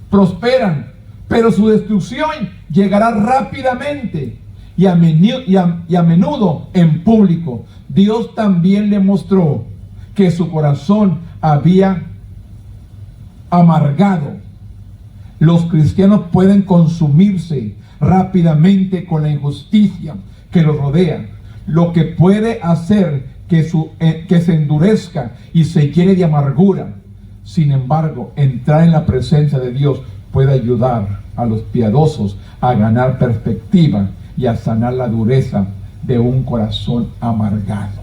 prosperan, pero su destrucción llegará rápidamente y a menudo en público. Dios también le mostró que su corazón había amargado. Los cristianos pueden consumirse rápidamente con la injusticia que los rodea, lo que puede hacer que se endurezca y se llene de amargura. Sin embargo, entrar en la presencia de Dios puede ayudar a los piadosos a ganar perspectiva y a sanar la dureza de un corazón amargado.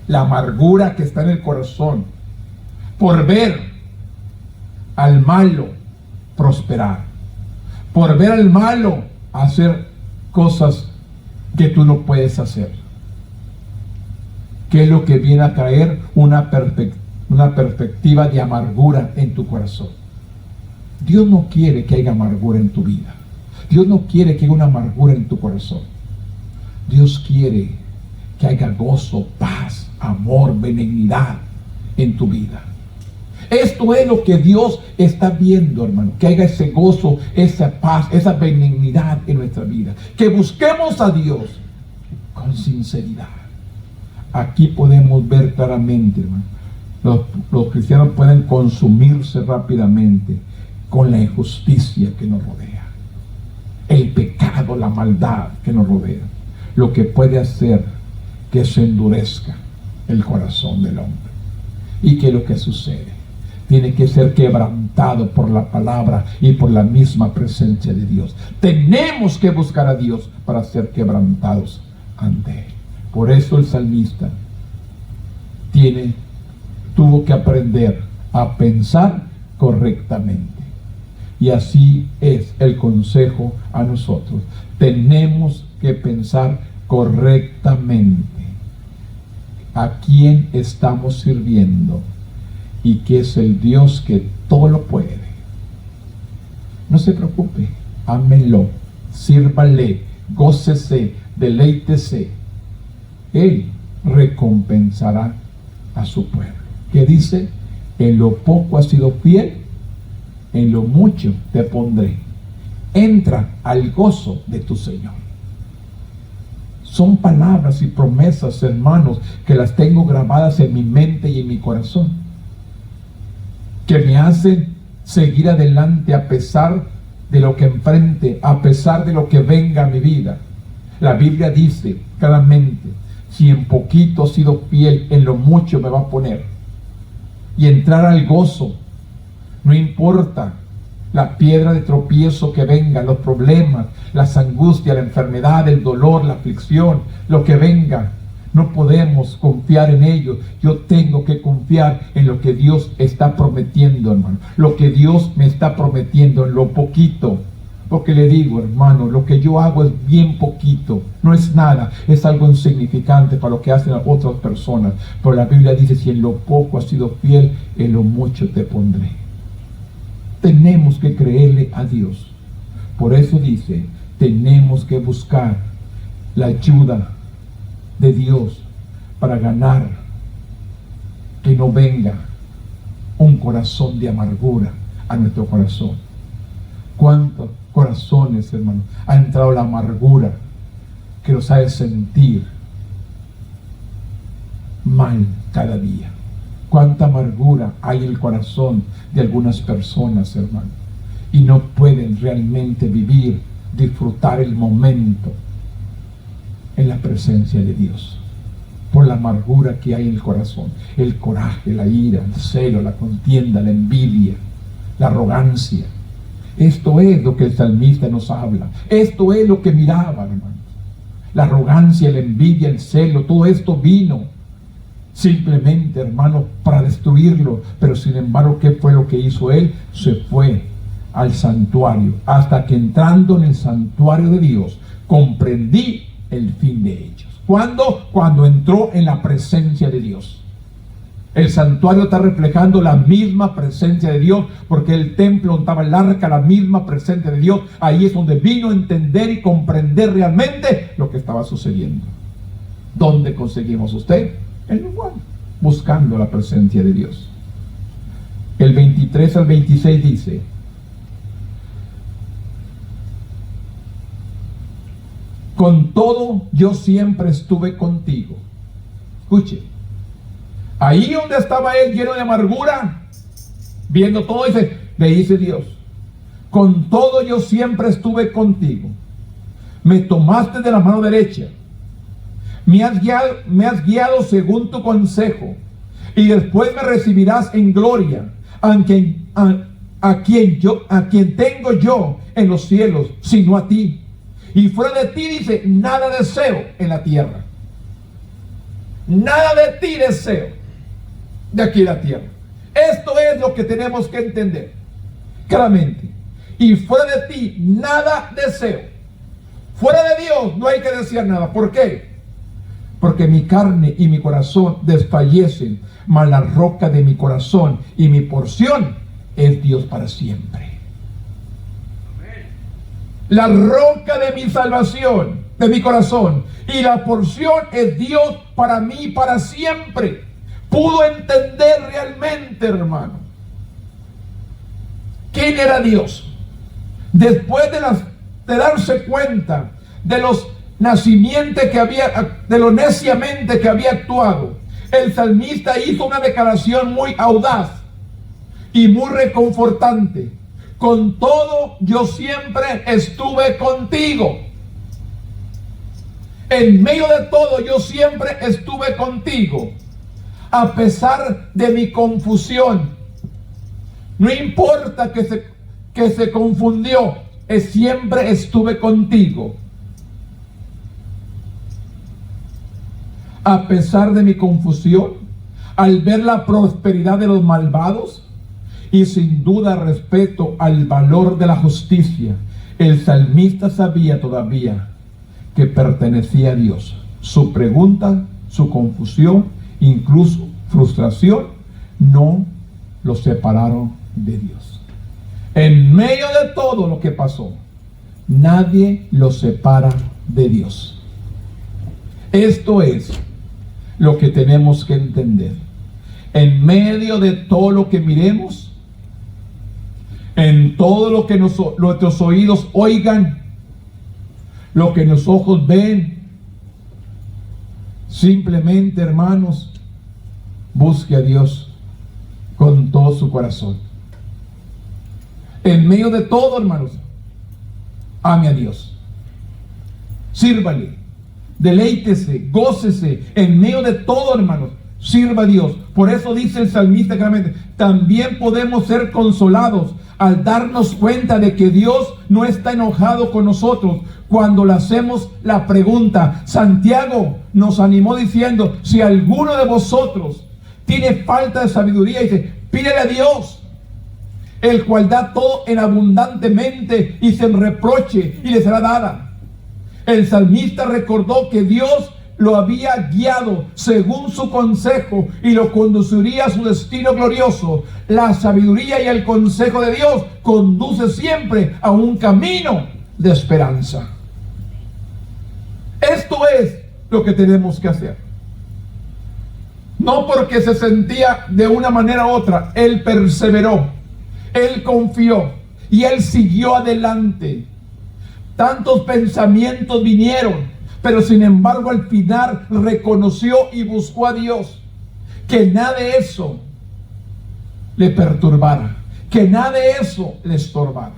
La amargura que está en el corazón por ver al malo prosperar, por ver al malo hacer cosas que tú no puedes hacer. ¿Qué es lo que viene a traer? Una perspectiva de amargura en tu corazón. Dios no quiere que haya amargura en tu vida. Dios no quiere que haya una amargura en tu corazón. Dios quiere que haya gozo, paz, amor, benignidad en tu vida. Esto es lo que Dios está viendo, hermano. Que haya ese gozo, esa paz, esa benignidad en nuestra vida. Que busquemos a Dios con sinceridad. Aquí podemos ver claramente, hermano, los cristianos pueden consumirse rápidamente con la injusticia que nos rodea, el pecado, la maldad que nos rodea, lo que puede hacer que se endurezca el corazón del hombre. Y que lo que sucede tiene que ser quebrantado por la palabra y por la misma presencia de Dios. Tenemos que buscar a Dios para ser quebrantados ante Él. Por eso el salmista tuvo que aprender a pensar correctamente. Y así es el consejo a nosotros. Tenemos que pensar correctamente a quién estamos sirviendo y que es el Dios que todo lo puede. No se preocupe, ámenlo, sírvale, gócese, deleítese. Él recompensará a su pueblo. ¿Qué dice? En lo poco has sido fiel, en lo mucho te pondré. Entra al gozo de tu Señor. Son palabras y promesas, hermanos, que las tengo grabadas en mi mente y en mi corazón, que me hacen seguir adelante a pesar de lo que enfrente, a pesar de lo que venga a mi vida. La Biblia dice claramente: si en poquito he sido fiel, en lo mucho me va a poner. Y entrar al gozo, no importa la piedra de tropiezo que venga, los problemas, las angustias, la enfermedad, el dolor, la aflicción, lo que venga. No podemos confiar en ello. Yo tengo que confiar en lo que Dios está prometiendo, hermano. Lo que Dios me está prometiendo en lo poquito. Porque le digo, hermano, lo que yo hago es bien poquito. No es nada. Es algo insignificante para lo que hacen otras personas. Pero la Biblia dice: si en lo poco has sido fiel, en lo mucho te pondré. Tenemos que creerle a Dios. Por eso dice: tenemos que buscar la ayuda de Dios para ganar, que no venga un corazón de amargura a nuestro corazón. ¿Cuántos corazones, hermano, ha entrado la amargura que los hace sentir mal cada día? Cuánta amargura hay en el corazón de algunas personas, hermano, y no pueden realmente vivir, disfrutar el momento en la presencia de Dios, por la amargura que hay en el corazón, el coraje, la ira, el celo, la contienda, la envidia, la arrogancia. Esto es lo que el salmista nos habla. Esto es lo que miraba, hermano. La arrogancia, la envidia, el celo, todo esto vino simplemente, hermano, para destruirlo. Pero sin embargo, ¿qué fue lo que hizo él? Se fue al santuario, hasta que entrando en el santuario de Dios, comprendí el fin de ellos. ¿Cuándo? Cuando entró en la presencia de Dios. El santuario está reflejando la misma presencia de Dios, porque el templo donde estaba el arca, la misma presencia de Dios. Ahí es donde vino a entender y comprender realmente lo que estaba sucediendo. ¿Dónde conseguimos usted? En el lugar, buscando la presencia de Dios. El 23 al 26 dice: con todo yo siempre estuve contigo. Escuche, ahí donde estaba él lleno de amargura, viendo todo, le dice Dios: con todo yo siempre estuve contigo. Me tomaste de la mano derecha, me has guiado según tu consejo, y después me recibirás en gloria, a quien tengo yo en los cielos, sino a ti. Y fuera de ti, dice, nada deseo en la tierra. Nada de ti deseo de aquí en la tierra. Esto es lo que tenemos que entender claramente. Y fuera de ti, nada deseo. Fuera de Dios no hay que desear nada. ¿Por qué? Porque mi carne y mi corazón desfallecen, mas la roca de mi corazón y mi porción es Dios para siempre. La roca de mi salvación, de mi corazón, y la porción es Dios para mí para siempre. Pudo entender realmente, hermano, quién era Dios. Después de darse cuenta de los nacimientos que había, de lo neciamente que había actuado, el salmista hizo una declaración muy audaz y muy reconfortante: con todo yo siempre estuve contigo. En medio de todo yo siempre estuve contigo. A pesar de mi confusión, no importa que se confundió, siempre estuve contigo. A pesar de mi confusión, al ver la prosperidad de los malvados, y sin duda respeto al valor de la justicia, el salmista sabía todavía que pertenecía a Dios. Su pregunta, su confusión, incluso frustración, no lo separaron de Dios. En medio de todo lo que pasó, nadie lo separa de Dios. Esto es lo que tenemos que entender. En medio de todo lo que miremos, en todo lo que nuestros oídos oigan, lo que nuestros ojos ven, simplemente, hermanos, busque a Dios con todo su corazón. En medio de todo, hermanos, ame a Dios. Sírvale, deleítese, gócese. En medio de todo, hermanos, sirva a Dios. Por eso dice el salmista claramente, también podemos ser consolados al darnos cuenta de que Dios no está enojado con nosotros cuando le hacemos la pregunta. Santiago nos animó diciendo, si alguno de vosotros tiene falta de sabiduría, dice, pídele a Dios, el cual da todo en abundantemente y sin reproche, y le será dada. El salmista recordó que Dios lo había guiado según su consejo y lo conduciría a su destino glorioso. La sabiduría y el consejo de Dios conduce siempre a un camino de esperanza. Esto es lo que tenemos que hacer. No porque se sentía de una manera u otra, él perseveró, él confió y él siguió adelante. Tantos pensamientos vinieron, pero sin embargo al final reconoció y buscó a Dios. Que nada de eso le perturbara, que nada de eso le estorbara.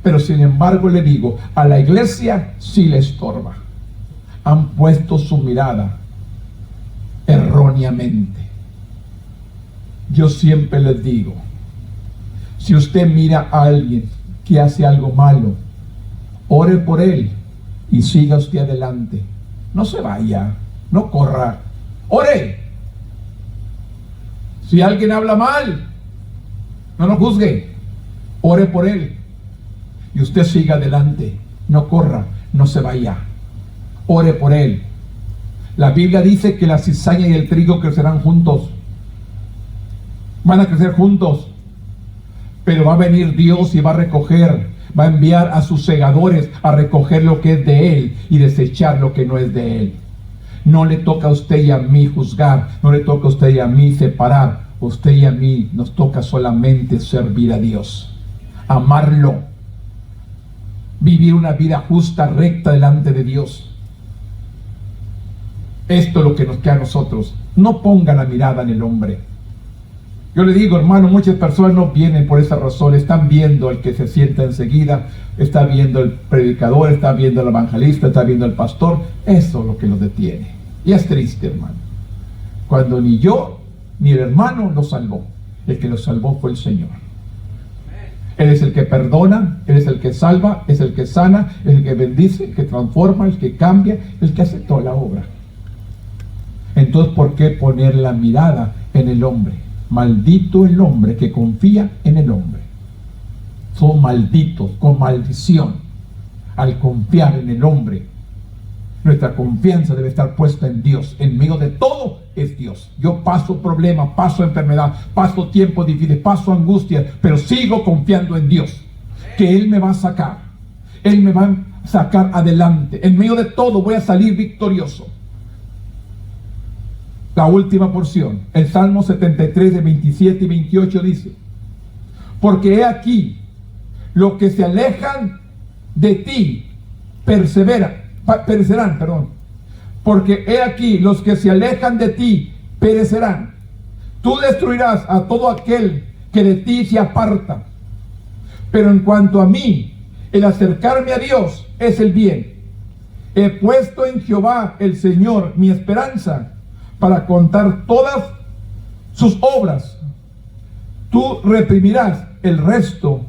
Pero sin embargo le digo, a la iglesia sí le estorba. Han puesto su mirada erróneamente. Yo siempre les digo, si usted mira a alguien que hace algo malo, ore por él y siga usted adelante. No se vaya, no corra, ore. Si alguien habla mal, no lo juzgue, ore por él y usted siga adelante. No corra, no se vaya, ore por él. La Biblia dice que la cizaña y el trigo crecerán juntos, van a crecer juntos, pero va a venir Dios y va a recoger, va a enviar a sus segadores a recoger lo que es de él y desechar lo que no es de él. No le toca a usted y a mí juzgar, no le toca a usted y a mí separar. Usted y a mí nos toca solamente servir a Dios, amarlo, vivir una vida justa, recta delante de Dios. Esto es lo que nos queda a nosotros. No ponga la mirada en el hombre. Yo le digo, hermano, muchas personas no vienen por esa razón. Están viendo al que se sienta enseguida, está viendo el predicador, está viendo el evangelista, está viendo el pastor. Eso es lo que los detiene. Y es triste, hermano, cuando ni yo ni el hermano lo salvó. El que lo salvó fue el Señor. Él es el que perdona, Él es el que salva, es el que sana, es el que bendice, el que transforma, el que cambia, el que hace toda la obra. Entonces, ¿por qué poner la mirada en el hombre? Maldito el hombre que confía en el hombre. Son malditos, con maldición, al confiar en el hombre. Nuestra confianza debe estar puesta en Dios. En medio de todo es Dios. Yo paso problemas, paso enfermedad, paso tiempos difíciles, paso angustia, pero sigo confiando en Dios, que Él me va a sacar. Él me va a sacar adelante. En medio de todo voy a salir victorioso. La última porción, el Salmo 73 de 27 y 28 dice: porque he aquí, los que se alejan de ti perecerán. Porque he aquí, los que se alejan de ti perecerán. Tú destruirás a todo aquel que de ti se aparta. Pero en cuanto a mí, el acercarme a Dios es el bien. He puesto en Jehová el Señor mi esperanza, para contar todas sus obras. Tú reprimirás el resto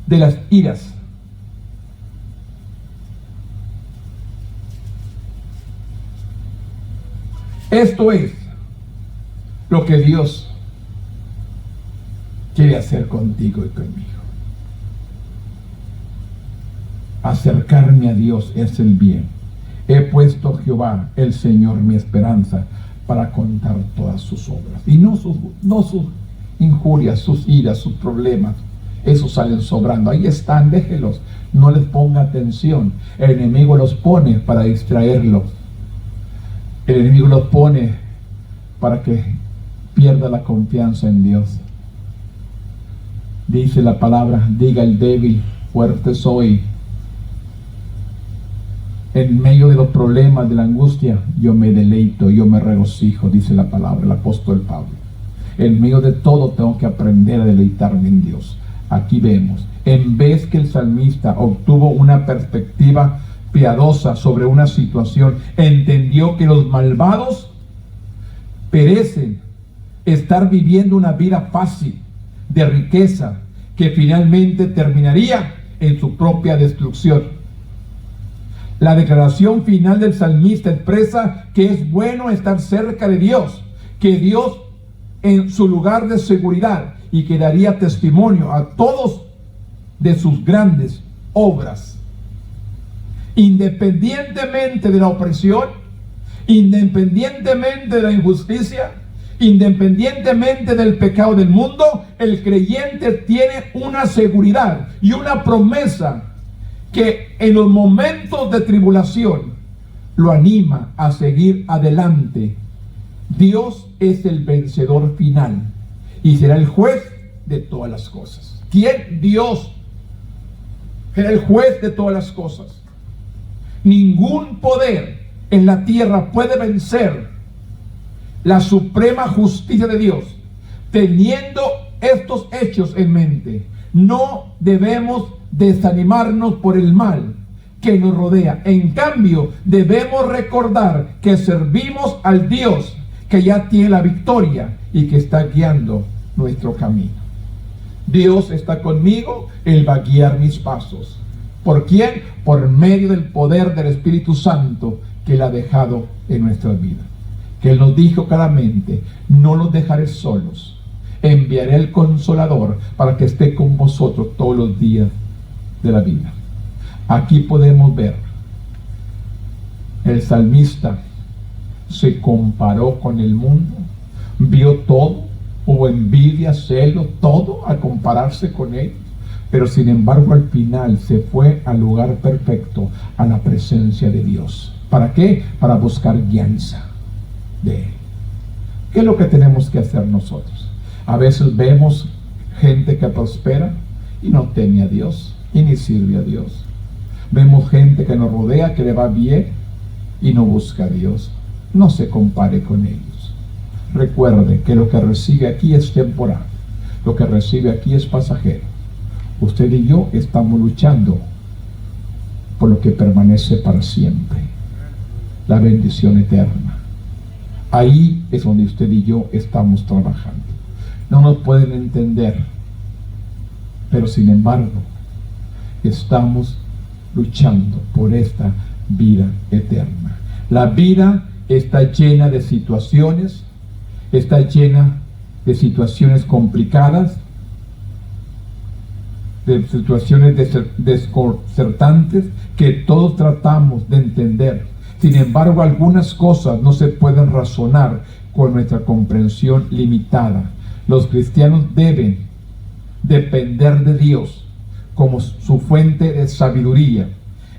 de las iras. Esto es lo que Dios quiere hacer contigo y conmigo. Acercarme a Dios es el bien. He puesto a Jehová, el Señor, mi esperanza, para contar todas sus obras. Y no sus injurias, sus iras, sus problemas. Esos salen sobrando. Ahí están, déjelos. No les ponga atención. El enemigo los pone para distraerlos. El enemigo los pone para que pierda la confianza en Dios. Dice la palabra, diga el débil, fuerte soy. En medio de los problemas, de la angustia, yo me deleito, yo me regocijo, dice la palabra, el apóstol Pablo. En medio de todo tengo que aprender a deleitarme en Dios. Aquí vemos, en vez que el salmista obtuvo una perspectiva piadosa sobre una situación, entendió que los malvados perecen, estar viviendo una vida fácil, de riqueza, que finalmente terminaría en su propia destrucción. La declaración final del salmista expresa que es bueno estar cerca de Dios, que Dios en su lugar de seguridad, y que daría testimonio a todos de sus grandes obras. Independientemente de la opresión, independientemente de la injusticia, independientemente del pecado del mundo, el creyente tiene una seguridad y una promesa que en los momentos de tribulación lo anima a seguir adelante. Dios es el vencedor final y será el juez de todas las cosas. ¿Quién? Dios será el juez de todas las cosas. Ningún poder en la tierra puede vencer la suprema justicia de Dios. Teniendo estos hechos en mente, no debemos desanimarnos por el mal que nos rodea. En cambio, debemos recordar que servimos al Dios que ya tiene la victoria y que está guiando nuestro camino. Dios está conmigo, Él va a guiar mis pasos. ¿Por quién? Por medio del poder del Espíritu Santo que Él ha dejado en nuestras vidas. Que Él nos dijo claramente, no los dejaré solos, enviaré el Consolador para que esté con vosotros todos los días de la vida. Aquí podemos ver, el salmista se comparó con el mundo, vio todo, hubo envidia, celo, todo al compararse con él, pero sin embargo al final se fue al lugar perfecto, a la presencia de Dios. ¿Para qué? Para buscar guianza de Él. ¿Qué es lo que tenemos que hacer nosotros? A veces vemos gente que prospera y no teme a Dios y ni sirve a Dios. Vemos gente que nos rodea, que le va bien y no busca a Dios. No se compare con ellos. Recuerde que lo que recibe aquí es temporal. Lo que recibe aquí es pasajero. Usted y yo estamos luchando por lo que permanece para siempre. La bendición eterna. Ahí es donde usted y yo estamos trabajando. No nos pueden entender, pero sin embargo, estamos luchando por esta vida eterna. La vida está llena de situaciones, está llena de situaciones complicadas, de situaciones desconcertantes que todos tratamos de entender. Sin embargo, algunas cosas no se pueden razonar con nuestra comprensión limitada. Los cristianos deben depender de Dios como su fuente de sabiduría,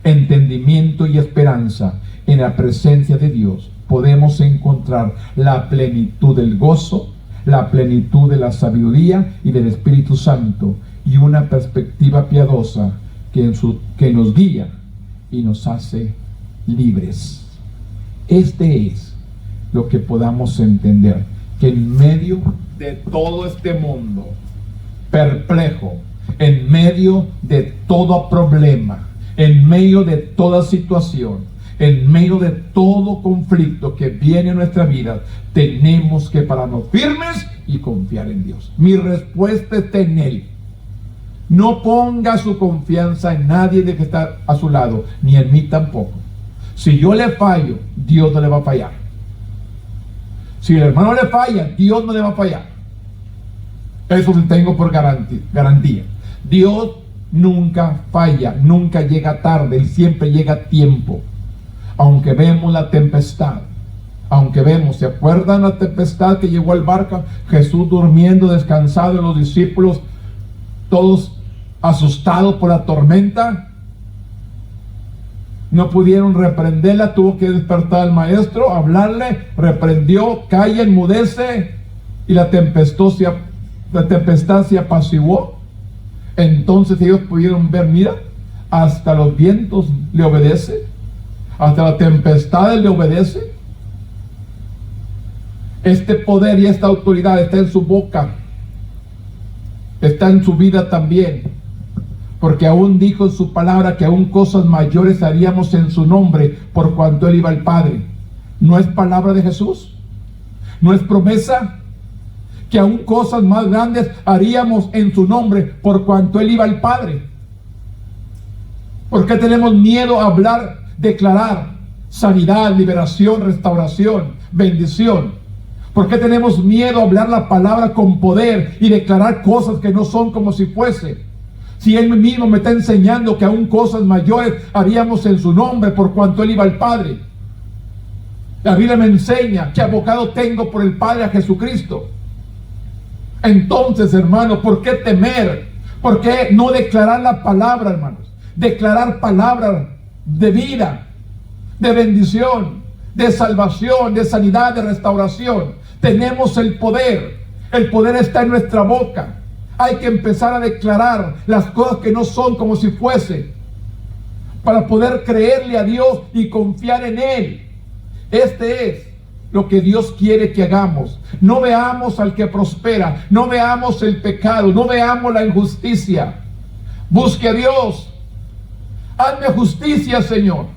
entendimiento y esperanza. En la presencia de Dios podemos encontrar la plenitud del gozo, la plenitud de la sabiduría y del Espíritu Santo, y una perspectiva piadosa que nos guía y nos hace libres. Este es lo que podamos entender, que en medio de todo este mundo perplejo, en medio de todo problema, en medio de toda situación, en medio de todo conflicto que viene en nuestra vida, tenemos que pararnos firmes y confiar en Dios. Mi respuesta está en Él. No ponga su confianza en nadie de que está a su lado, ni en mí tampoco. Si yo le fallo, Dios no le va a fallar. Si el hermano le falla, Dios no le va a fallar. Eso lo tengo por garantía. Dios nunca falla, nunca llega tarde, Él siempre llega a tiempo. Aunque vemos la tempestad, aunque vemos, ¿se acuerdan la tempestad que llegó al barco? Jesús durmiendo, descansado, y los discípulos todos asustados por la tormenta. No pudieron reprenderla, tuvo que despertar al maestro, hablarle, reprendió, calla, enmudece, y la tempestad se apaciguó. Entonces ellos pudieron ver, mira, hasta los vientos le obedecen, hasta la tempestad le obedece. Este poder y esta autoridad está en su boca, está en su vida también. Porque aún dijo en su palabra que aún cosas mayores haríamos en su nombre, por cuanto Él iba al Padre. ¿No es palabra de Jesús? ¿No es promesa? Que aún cosas más grandes haríamos en su nombre, por cuanto Él iba al Padre. ¿Por qué tenemos miedo a hablar, declarar sanidad, liberación, restauración, bendición? ¿Por qué tenemos miedo a hablar la palabra con poder y declarar cosas que no son como si fuese? Si Él mismo me está enseñando que aún cosas mayores haríamos en su nombre, por cuanto Él iba al Padre. La Biblia me enseña que abogado tengo por el Padre a Jesucristo. Entonces, hermanos, ¿por qué temer? ¿Por qué no declarar la palabra, hermanos? Declarar palabras de vida, de bendición, de salvación, de sanidad, de restauración. Tenemos el poder. El poder está en nuestra boca. Hay que empezar a declarar las cosas que no son como si fuese, para poder creerle a Dios y confiar en Él. Este es lo que Dios quiere que hagamos. No veamos al que prospera, no veamos el pecado, no veamos la injusticia. Busque a Dios. Hazme justicia, Señor.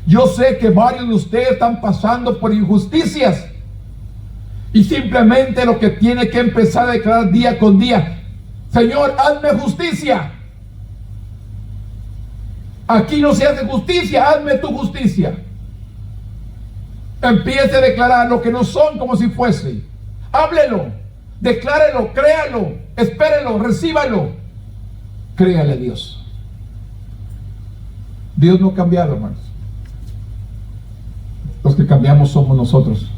Yo sé que varios de ustedes están pasando por injusticias. Y simplemente lo que tiene que empezar a declarar día con día: Señor, hazme justicia. Aquí no se hace justicia, hazme tu justicia. Empiece a declarar lo que no son como si fuese. Háblelo, declárelo, créalo, espérelo, recíbalo. Créale a Dios. Dios no ha cambiado, hermanos. Los que cambiamos somos nosotros.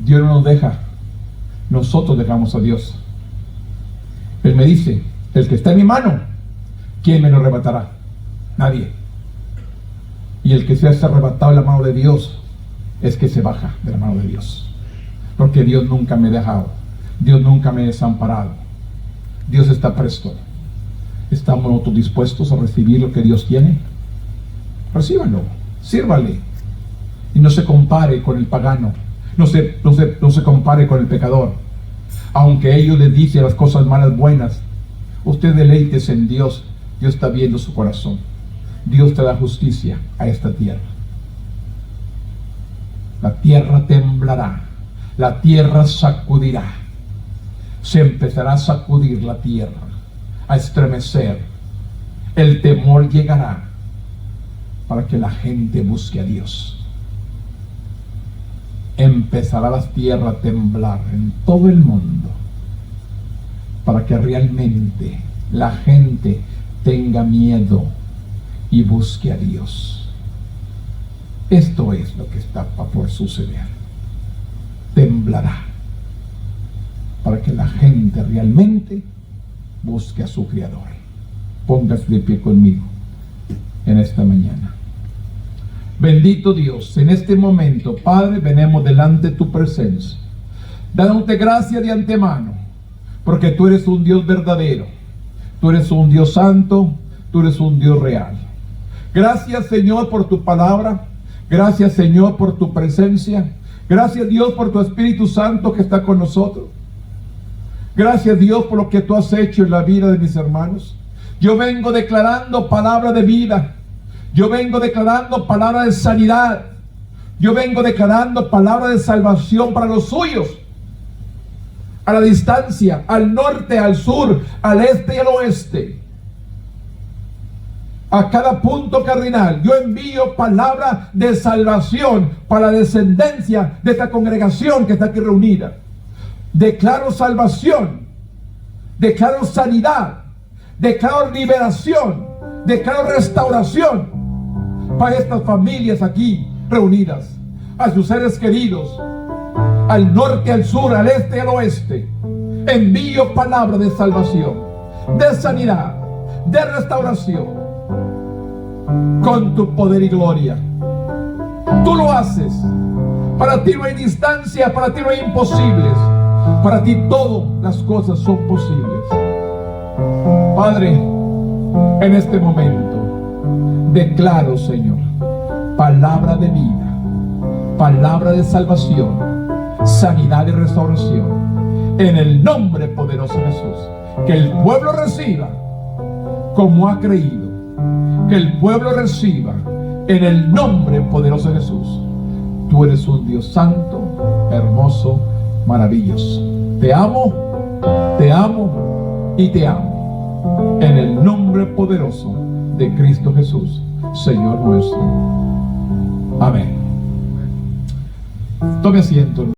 Dios no nos deja, nosotros dejamos a Dios. Él me dice: el que está en mi mano, ¿quién me lo arrebatará? Nadie. Y el que se hace arrebatado de la mano de Dios es que se baja de la mano de Dios. Porque Dios nunca me ha dejado, Dios nunca me ha desamparado. Dios está presto. ¿Estamos nosotros dispuestos a recibir lo que Dios tiene? Recíbanlo, sírvale. Y no se compare con el pagano. No se compare con el pecador. Aunque ellos les dicen las cosas malas buenas, usted deleítese en Dios. Dios está viendo su corazón. Dios te da justicia a esta tierra. La tierra temblará, la tierra sacudirá. Se empezará a sacudir la tierra, a estremecer. El temor llegará para que la gente busque a Dios. Empezará la tierra a temblar en todo el mundo para que realmente la gente tenga miedo y busque a Dios. Esto es lo que está por suceder. Temblará para que la gente realmente busque a su Creador. Póngase de pie conmigo en esta mañana. Bendito Dios, en este momento, Padre, venimos delante de tu presencia, dándote gracias de antemano, porque tú eres un Dios verdadero, tú eres un Dios santo, tú eres un Dios real. Gracias, Señor, por tu palabra. Gracias, Señor, por tu presencia. Gracias, Dios, por tu Espíritu Santo que está con nosotros. Gracias, Dios, por lo que tú has hecho en la vida de mis hermanos. Yo vengo declarando palabra de vida. Yo vengo declarando palabra de sanidad. Yo vengo declarando palabra de salvación para los suyos. A la distancia, al norte, al sur, al este y al oeste. A cada punto cardinal, yo envío palabra de salvación para la descendencia de esta congregación que está aquí reunida. Declaro salvación, declaro sanidad, declaro liberación, declaro restauración para estas familias aquí reunidas, a sus seres queridos, al norte, al sur, al este y al oeste. envío palabra de salvación, de sanidad, de restauración, con tu poder y gloria. Tú lo haces. Para ti no hay distancia, para ti no hay imposibles. Para ti todas las cosas son posibles. Padre, en este momento declaro, Señor, palabra de vida, palabra de salvación, sanidad y restauración, en el nombre poderoso de Jesús. Que el pueblo reciba como ha creído. Que el pueblo reciba en el nombre poderoso de Jesús. Tú eres un Dios santo, hermoso, maravilloso. Te amo y te amo. En el nombre poderoso de Cristo Jesús, Señor nuestro. Amén. Tome asiento.